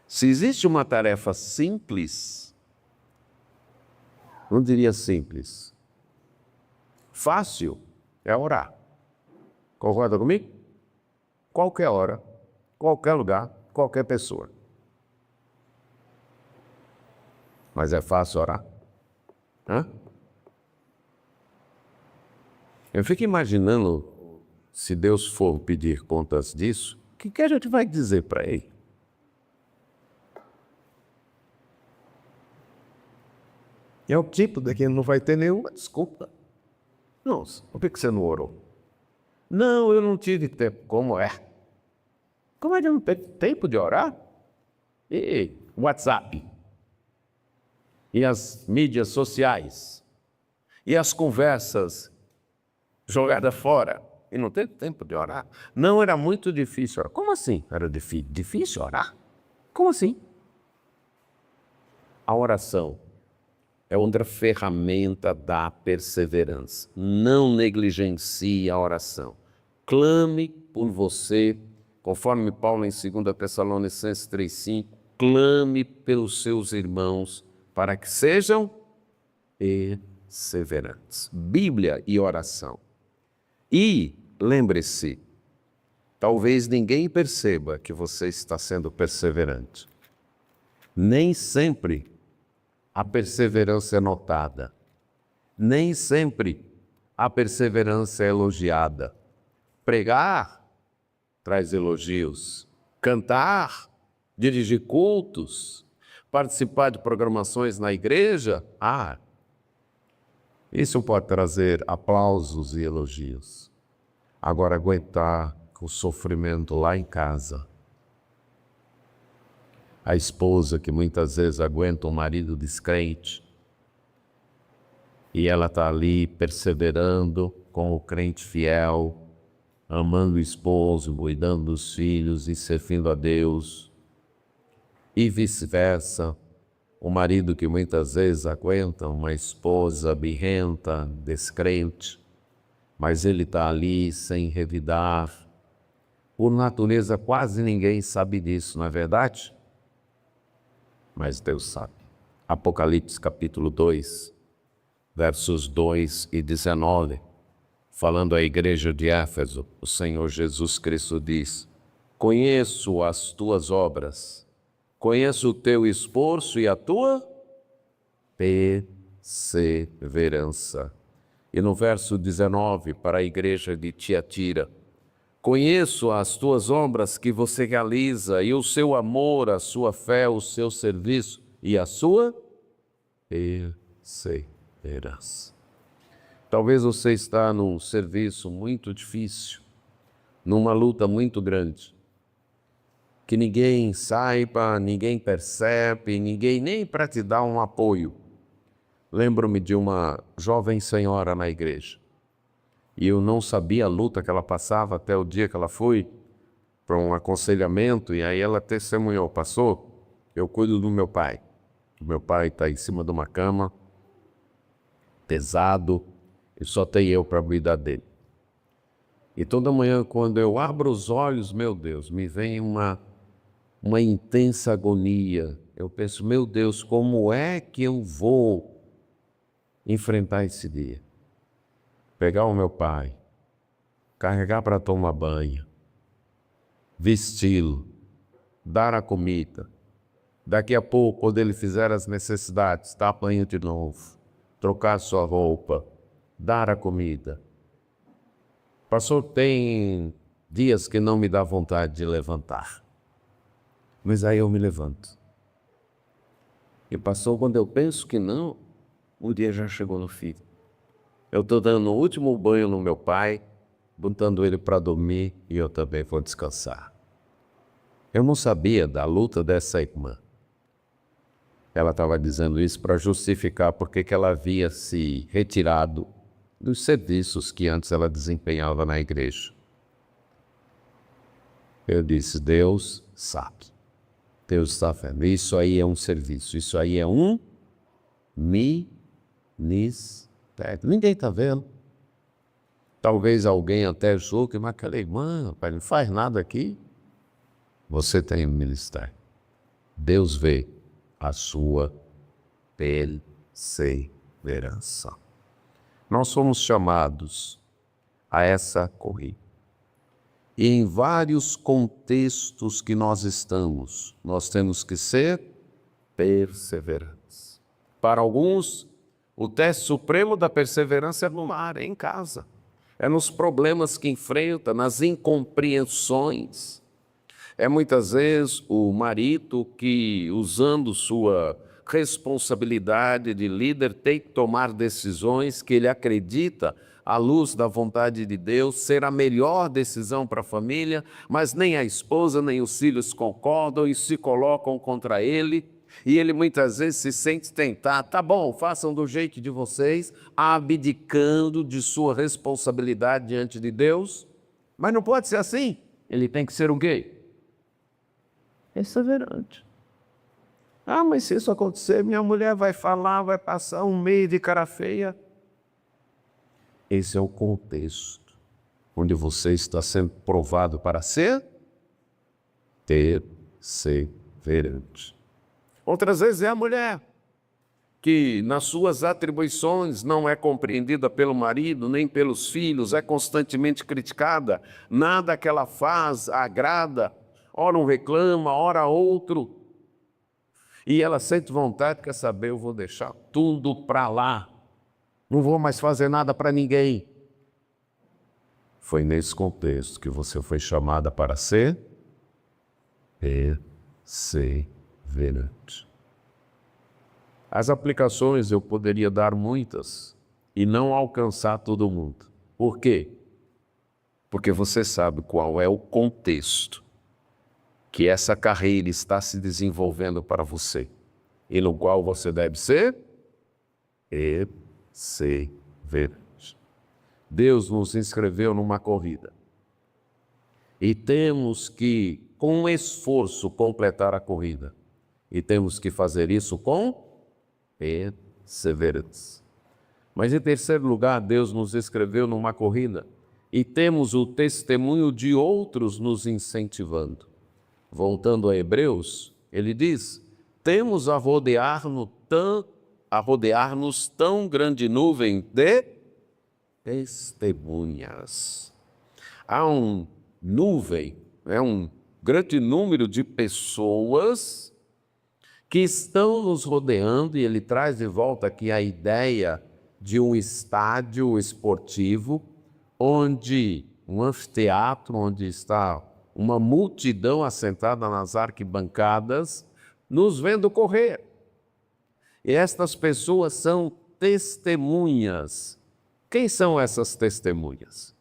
Se existe uma tarefa simples, não diria simples, fácil, é orar. Concorda comigo? Qualquer hora, qualquer lugar, qualquer pessoa. Mas é fácil orar? Hã? Eu fico imaginando, se Deus for pedir contas disso, o que a gente vai dizer para Ele? É o tipo de que não vai ter nenhuma desculpa. Nossa, por que você não orou? Não, eu não tive tempo. Como é? Como é que eu não teve tempo de orar? E WhatsApp? E as mídias sociais? E as conversas jogadas fora? E não teve tempo de orar? Não, era muito difícil orar. Como assim? Era difícil orar? Como assim? A oração é outra ferramenta da perseverança. Não negligencie a oração. Clame por você, conforme Paulo em 2 Tessalonicenses 3:5, clame pelos seus irmãos para que sejam perseverantes. Bíblia e oração. E lembre-se, talvez ninguém perceba que você está sendo perseverante. Nem sempre a perseverança é notada. Nem sempre a perseverança é elogiada. Pregar traz elogios. Cantar, dirigir cultos, participar de programações na igreja, isso pode trazer aplausos e elogios. Agora, aguentar o sofrimento lá em casa, a esposa que muitas vezes aguenta um marido descrente e ela está ali perseverando com o crente fiel, amando o esposo, cuidando dos filhos e servindo a Deus, e vice-versa. O marido que muitas vezes aguenta uma esposa birrenta, descrente, mas ele está ali sem revidar. Por natureza, quase ninguém sabe disso, não é verdade? Mas Deus sabe. Apocalipse capítulo 2, versos 2 e 19, falando à igreja de Éfeso, o Senhor Jesus Cristo diz: conheço as tuas obras, conheço o teu esforço e a tua perseverança. E no verso 19, para a igreja de Tiatira: conheço as tuas obras que você realiza e o seu amor, a sua fé, o seu serviço e a sua perseverança. Talvez você está num serviço muito difícil, numa luta muito grande, que ninguém saiba, ninguém percebe, ninguém nem para te dar um apoio. Lembro-me de uma jovem senhora na igreja. E eu não sabia a luta que ela passava até o dia que ela foi para um aconselhamento, e aí ela testemunhou: pastor, eu cuido do meu pai. O meu pai está em cima de uma cama, pesado, e só tem eu para cuidar dele. E toda manhã, quando eu abro os olhos, meu Deus, me vem uma intensa agonia. Eu penso, meu Deus, como é que eu vou enfrentar esse dia? Pegar o meu pai, carregar para tomar banho, vesti-lo, dar a comida. Daqui a pouco, quando ele fizer as necessidades, dar banho de novo, trocar sua roupa, dar a comida. Pastor, tem dias que não me dá vontade de levantar, mas aí eu me levanto. E pastor, quando eu penso que não, o dia já chegou no fim. Eu estou dando o último banho no meu pai, botando ele para dormir e eu também vou descansar. Eu não sabia da luta dessa irmã. Ela estava dizendo isso para justificar porque que ela havia se retirado dos serviços que antes ela desempenhava na igreja. Eu disse, Deus sabe. Deus está vendo. Isso aí é um serviço, isso aí é um ministério. Ninguém está vendo. Talvez alguém até julgue, mas aquela irmã, pai, não faz nada aqui. Você tem um ministério. Deus vê a sua perseverança. Nós somos chamados a essa corrida. E em vários contextos que nós estamos, nós temos que ser perseverantes. Para alguns, o teste supremo da perseverança é no lar, é em casa. É nos problemas que enfrenta, nas incompreensões. É muitas vezes o marido que, usando sua responsabilidade de líder, tem que tomar decisões que ele acredita, à luz da vontade de Deus, ser a melhor decisão para a família, mas nem a esposa nem os filhos concordam e se colocam contra ele. E ele muitas vezes se sente tentado, tá bom, façam do jeito de vocês, abdicando de sua responsabilidade diante de Deus. Mas não pode ser assim. Ele tem que ser o quê? Perseverante. Ah, mas se isso acontecer, minha mulher vai falar, vai passar um mês de cara feia. Esse é o contexto onde você está sendo provado para ser perseverante. Outras vezes é a mulher que nas suas atribuições não é compreendida pelo marido, nem pelos filhos, é constantemente criticada, nada que ela faz agrada, ora um reclama, ora outro. E ela sente vontade, quer saber, eu vou deixar tudo para lá. Não vou mais fazer nada para ninguém. Foi nesse contexto que você foi chamada para ser perseverante. As aplicações eu poderia dar muitas e não alcançar todo mundo. Por quê? Porque você sabe qual é o contexto que essa carreira está se desenvolvendo para você e no qual você deve ser perseverante. Deus nos inscreveu numa corrida e temos que, com esforço, completar a corrida. E temos que fazer isso com perseverança. Mas em terceiro lugar, Deus nos inscreveu numa corrida e temos o testemunho de outros nos incentivando. Voltando a Hebreus, ele diz, temos a rodear-nos tão grande nuvem de testemunhas. Há um grande número de pessoas que estão nos rodeando, e ele traz de volta aqui a ideia de um estádio esportivo, onde um anfiteatro, onde está uma multidão assentada nas arquibancadas, nos vendo correr. E estas pessoas são testemunhas. Quem são essas testemunhas?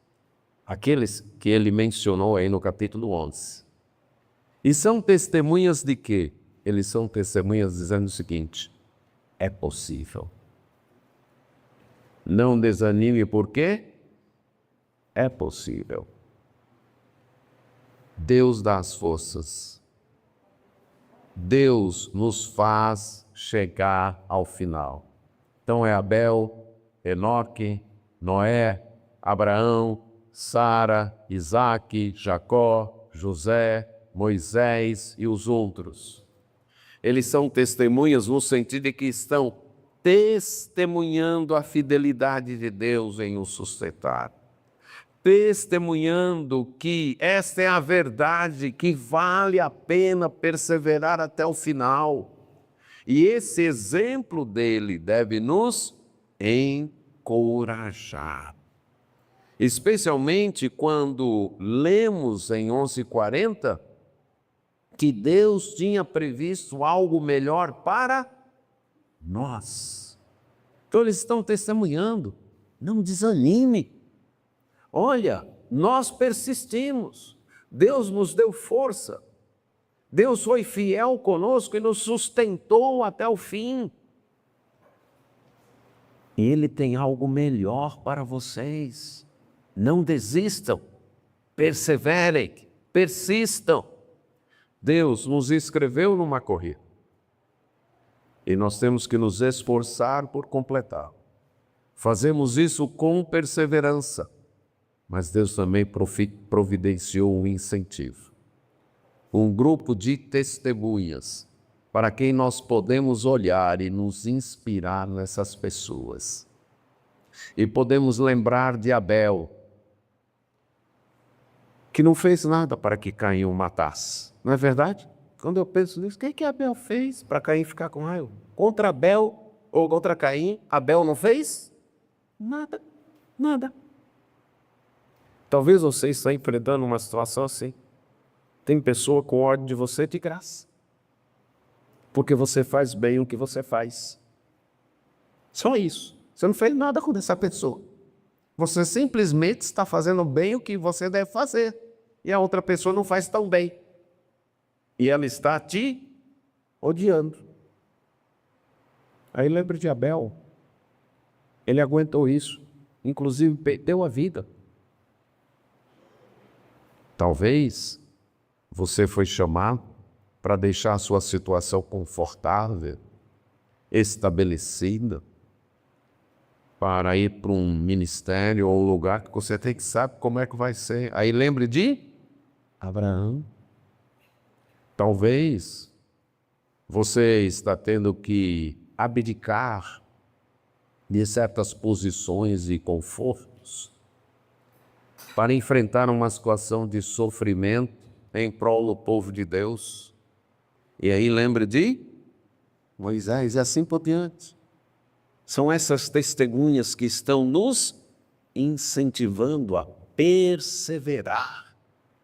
Aqueles que ele mencionou aí no capítulo 11. E são testemunhas de quê? Eles são testemunhas dizendo o seguinte, é possível. Não desanime, por quê? É possível. Deus dá as forças. Deus nos faz chegar ao final. Então é Abel, Enoque, Noé, Abraão, Sara, Isaque, Jacó, José, Moisés e os outros. Eles são testemunhas no sentido de que estão testemunhando a fidelidade de Deus em o sustentar, testemunhando que esta é a verdade, que vale a pena perseverar até o final. E esse exemplo dele deve nos encorajar. Especialmente quando lemos em 11:40 que Deus tinha previsto algo melhor para nós. Então eles estão testemunhando. Não desanime. Olha, nós persistimos. Deus nos deu força. Deus foi fiel conosco e nos sustentou até o fim. E Ele tem algo melhor para vocês. Não desistam, perseverem, persistam. Deus nos inscreveu numa corrida. E nós temos que nos esforçar por completá-la. Fazemos isso com perseverança. Mas Deus também providenciou um incentivo. Um grupo de testemunhas para quem nós podemos olhar e nos inspirar nessas pessoas. E podemos lembrar de Abel, que não fez nada para que Caim o matasse. Não é verdade? Quando eu penso nisso, o que Abel fez para Caim ficar com raiva? Contra Abel ou contra Caim, Abel não fez? Nada, nada. Talvez você esteja enfrentando uma situação assim. Tem pessoa com ódio de você de graça. Porque você faz bem o que você faz. Só isso. Você não fez nada com essa pessoa. Você simplesmente está fazendo bem o que você deve fazer. E a outra pessoa não faz tão bem. E ela está te odiando. Aí lembre de Abel. Ele aguentou isso. Inclusive perdeu a vida. Talvez você foi chamado para deixar a sua situação confortável, estabelecida, para ir para um ministério ou um lugar que você tem que saber como é que vai ser. Aí lembre de Abraão. Talvez você está tendo que abdicar de certas posições e confortos para enfrentar uma situação de sofrimento em prol do povo de Deus. E aí lembre de Moisés e assim por diante. São essas testemunhas que estão nos incentivando a perseverar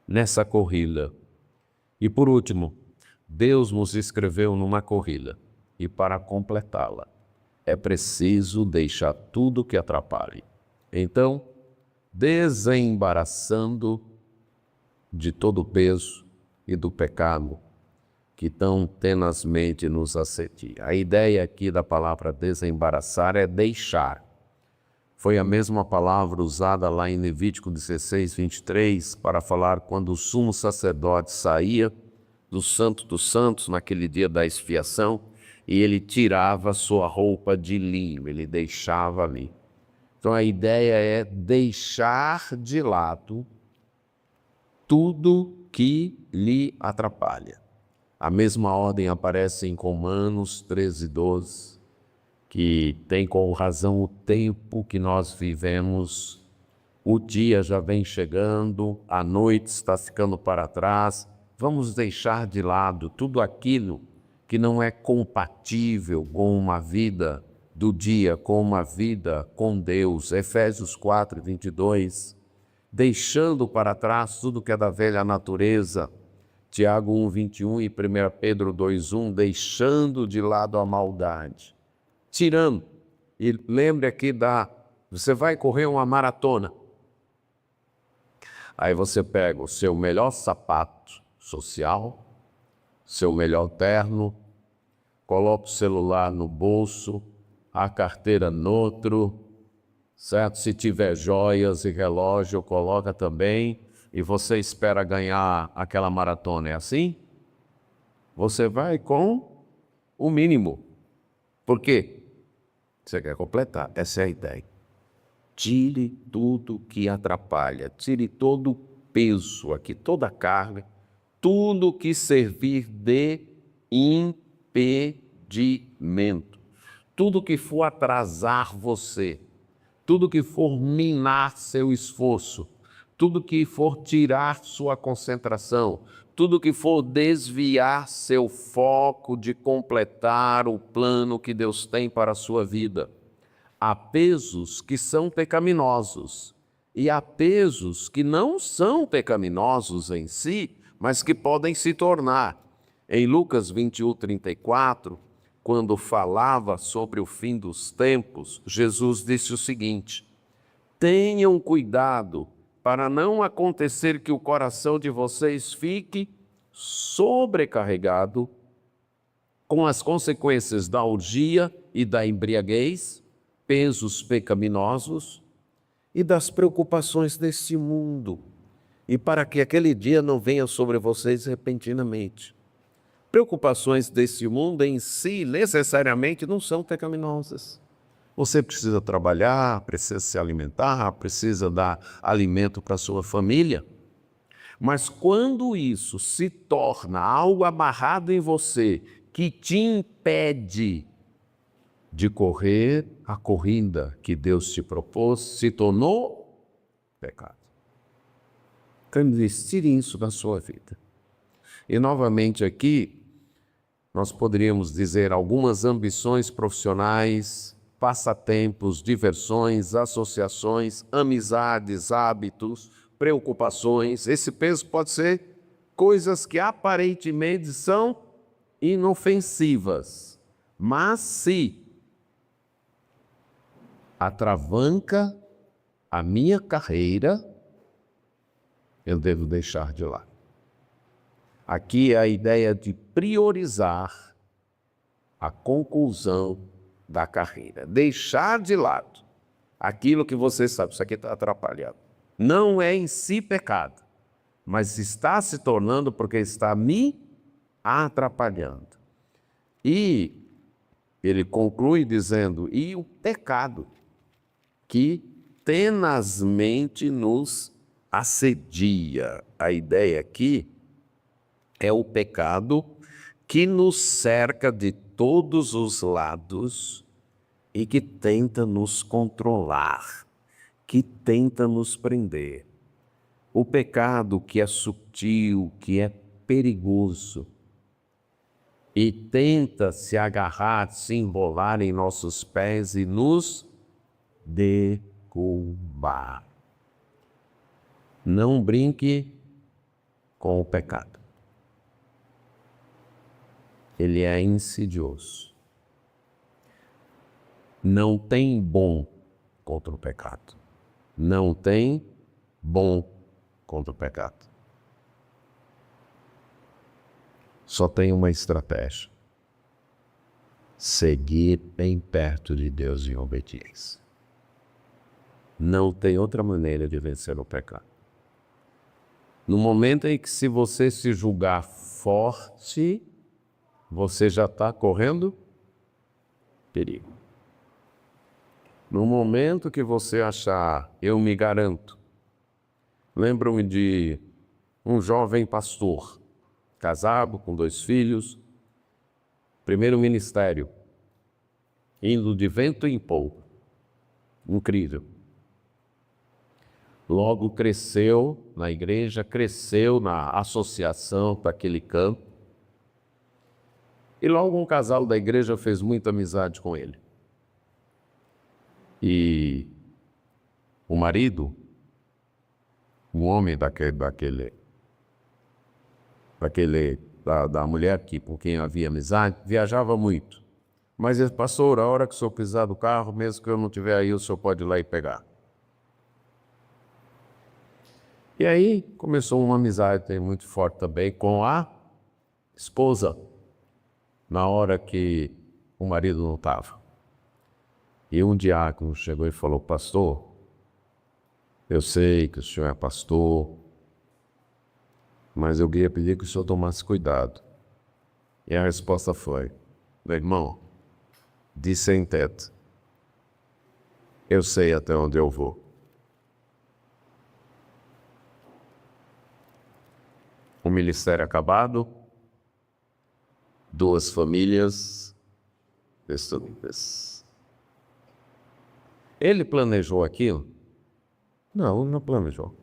nessa corrida. E por último, Deus nos escreveu numa corrida e para completá-la é preciso deixar tudo que atrapalhe. Então, desembaraçando de todo o peso e do pecado que tão tenazmente nos assedia. A ideia aqui da palavra desembaraçar é deixar. Foi a mesma palavra usada lá em Levítico 16, 23, para falar quando o sumo sacerdote saía do Santo dos Santos naquele dia da expiação e ele tirava sua roupa de linho, ele deixava ali. Então a ideia é deixar de lado tudo que lhe atrapalha. A mesma ordem aparece em Romanos 13, 12, que tem com razão o tempo que nós vivemos. O dia já vem chegando, a noite está ficando para trás. Vamos deixar de lado tudo aquilo que não é compatível com uma vida do dia, com uma vida com Deus. Efésios 4, 22. Deixando para trás tudo que é da velha natureza. Tiago 1, 21 e 1 Pedro 2, 1, deixando de lado a maldade. Tirando. E lembre aqui você vai correr uma maratona. Aí você pega o seu melhor sapato social, seu melhor terno, coloca o celular no bolso, a carteira no outro, certo? Se tiver joias e relógio, coloca também. E você espera ganhar aquela maratona, é assim? Você vai com o mínimo. Por quê? Você quer completar, essa é a ideia. Tire tudo que atrapalha, tire todo o peso aqui, toda a carga, tudo que servir de impedimento, tudo que for atrasar você, tudo que for minar seu esforço, tudo que for tirar sua concentração, tudo que for desviar seu foco de completar o plano que Deus tem para a sua vida. Há pesos que são pecaminosos e há pesos que não são pecaminosos em si, mas que podem se tornar. Em Lucas 21:34, quando falava sobre o fim dos tempos, Jesus disse o seguinte: tenham cuidado para não acontecer que o coração de vocês fique sobrecarregado com as consequências da orgia e da embriaguez, pesos pecaminosos e das preocupações deste mundo, e para que aquele dia não venha sobre vocês repentinamente. Preocupações deste mundo em si necessariamente não são pecaminosas. Você precisa trabalhar, precisa se alimentar, precisa dar alimento para a sua família. Mas quando isso se torna algo amarrado em você que te impede de correr a corrida que Deus te propôs, se tornou pecado. Então, tire isso da sua vida. E novamente aqui, nós poderíamos dizer algumas ambições profissionais, passatempos, diversões, associações, amizades, hábitos, preocupações. Esse peso pode ser coisas que aparentemente são inofensivas, mas se atravanca a minha carreira, eu devo deixar de lado. Aqui é a ideia de priorizar a conclusão da carreira. Deixar de lado aquilo que você sabe, isso aqui está atrapalhando. Não é em si pecado, mas está se tornando porque está me atrapalhando. E ele conclui dizendo, e o pecado que tenazmente nos assedia. A ideia aqui é o pecado que nos cerca de todos os lados e que tenta nos controlar, que tenta nos prender. O pecado que é sutil, que é perigoso e tenta se agarrar, se embolar em nossos pés e nos derrubar. Não brinque com o pecado. Ele é insidioso. Não tem bom contra o pecado. Não tem bom contra o pecado. Só tem uma estratégia: seguir bem perto de Deus em obediência. Não tem outra maneira de vencer o pecado. No momento em que, se você se julgar forte, você já está correndo perigo. No momento que você achar, eu me garanto. Lembro-me de um jovem pastor, casado, com 2 filhos, primeiro ministério, indo de vento em polpa. Incrível. Logo cresceu na igreja, cresceu na associação para aquele campo. E logo um casal da igreja fez muita amizade com ele. E o marido, o homem da mulher com quem havia amizade, viajava muito. Mas ele, pastor, a hora que o senhor precisar do carro, mesmo que eu não estiver aí, o senhor pode ir lá e pegar. E aí começou uma amizade muito forte também com a esposa, na hora que o marido não estava. E um diácono chegou e falou, pastor, eu sei que o senhor é pastor, mas eu queria pedir que o senhor tomasse cuidado. E a resposta foi, meu irmão, de sem teto, Eu sei até onde eu vou. O ministério acabado, 2 famílias destruídas. Ele planejou aquilo? Não, ele não planejou.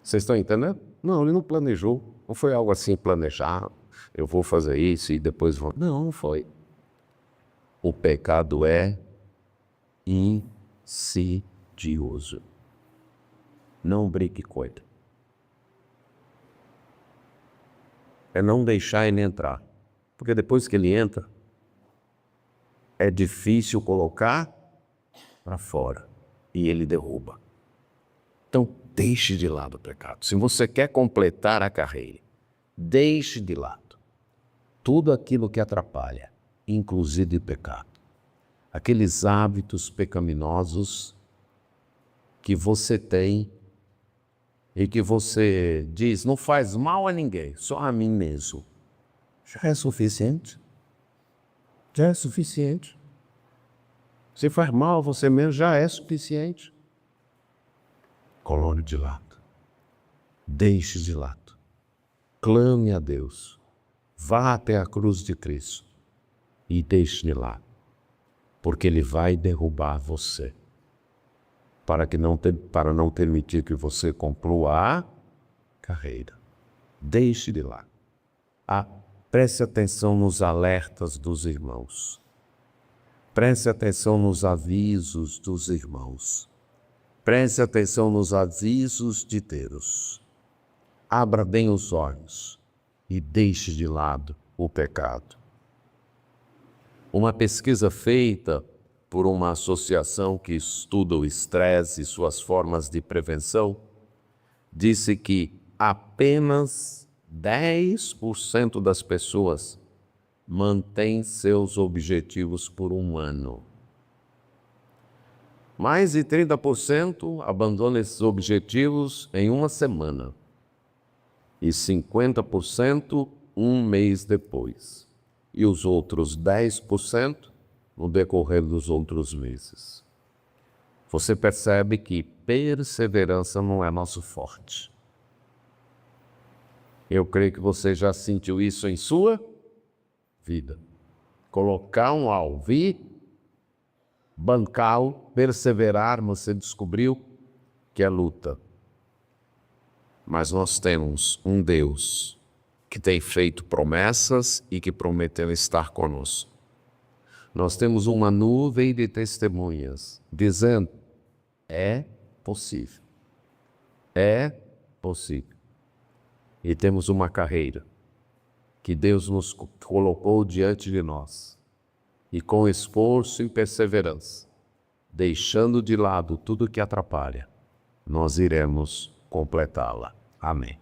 Vocês estão entendendo? Não, ele não planejou. Não foi algo assim planejado. Eu vou fazer isso e depois vou. Não, não foi. O pecado é insidioso. Não brinque com ele. É não deixar ele entrar. Porque depois que ele entra, é difícil colocar para fora. E ele derruba. Então, deixe de lado o pecado. Se você quer completar a carreira, deixe de lado tudo aquilo que atrapalha, inclusive o pecado. Aqueles hábitos pecaminosos que você tem e que você diz, não faz mal a ninguém, só a mim mesmo. Já é suficiente. Já é suficiente. Se faz mal a você mesmo, já é suficiente. Coloque de lado. Deixe de lado. Clame a Deus. Vá até a cruz de Cristo e deixe de lado. Porque Ele vai derrubar você. Para não permitir que você conclua a carreira. Deixe de lado. Preste atenção nos alertas dos irmãos. Preste atenção nos avisos dos irmãos. Preste atenção nos avisos de Deus. Abra bem os olhos e deixe de lado o pecado. Uma pesquisa feita por uma associação que estuda o estresse e suas formas de prevenção disse que apenas 10% das pessoas mantêm seus objetivos por um ano. Mais de 30% abandonam esses objetivos em uma semana e 50% um mês depois. E os outros 10% no decorrer dos outros meses. Você percebe que perseverança não é nosso forte. Eu creio que você já sentiu isso em sua vida. Colocar um alvo e bancá-lo, perseverar, você descobriu que é luta. Mas nós temos um Deus que tem feito promessas e que prometeu estar conosco. Nós temos uma nuvem de testemunhas dizendo, é possível. É possível. E temos uma carreira que Deus nos colocou diante de nós. E com esforço e perseverança, deixando de lado tudo que atrapalha, nós iremos completá-la. Amém.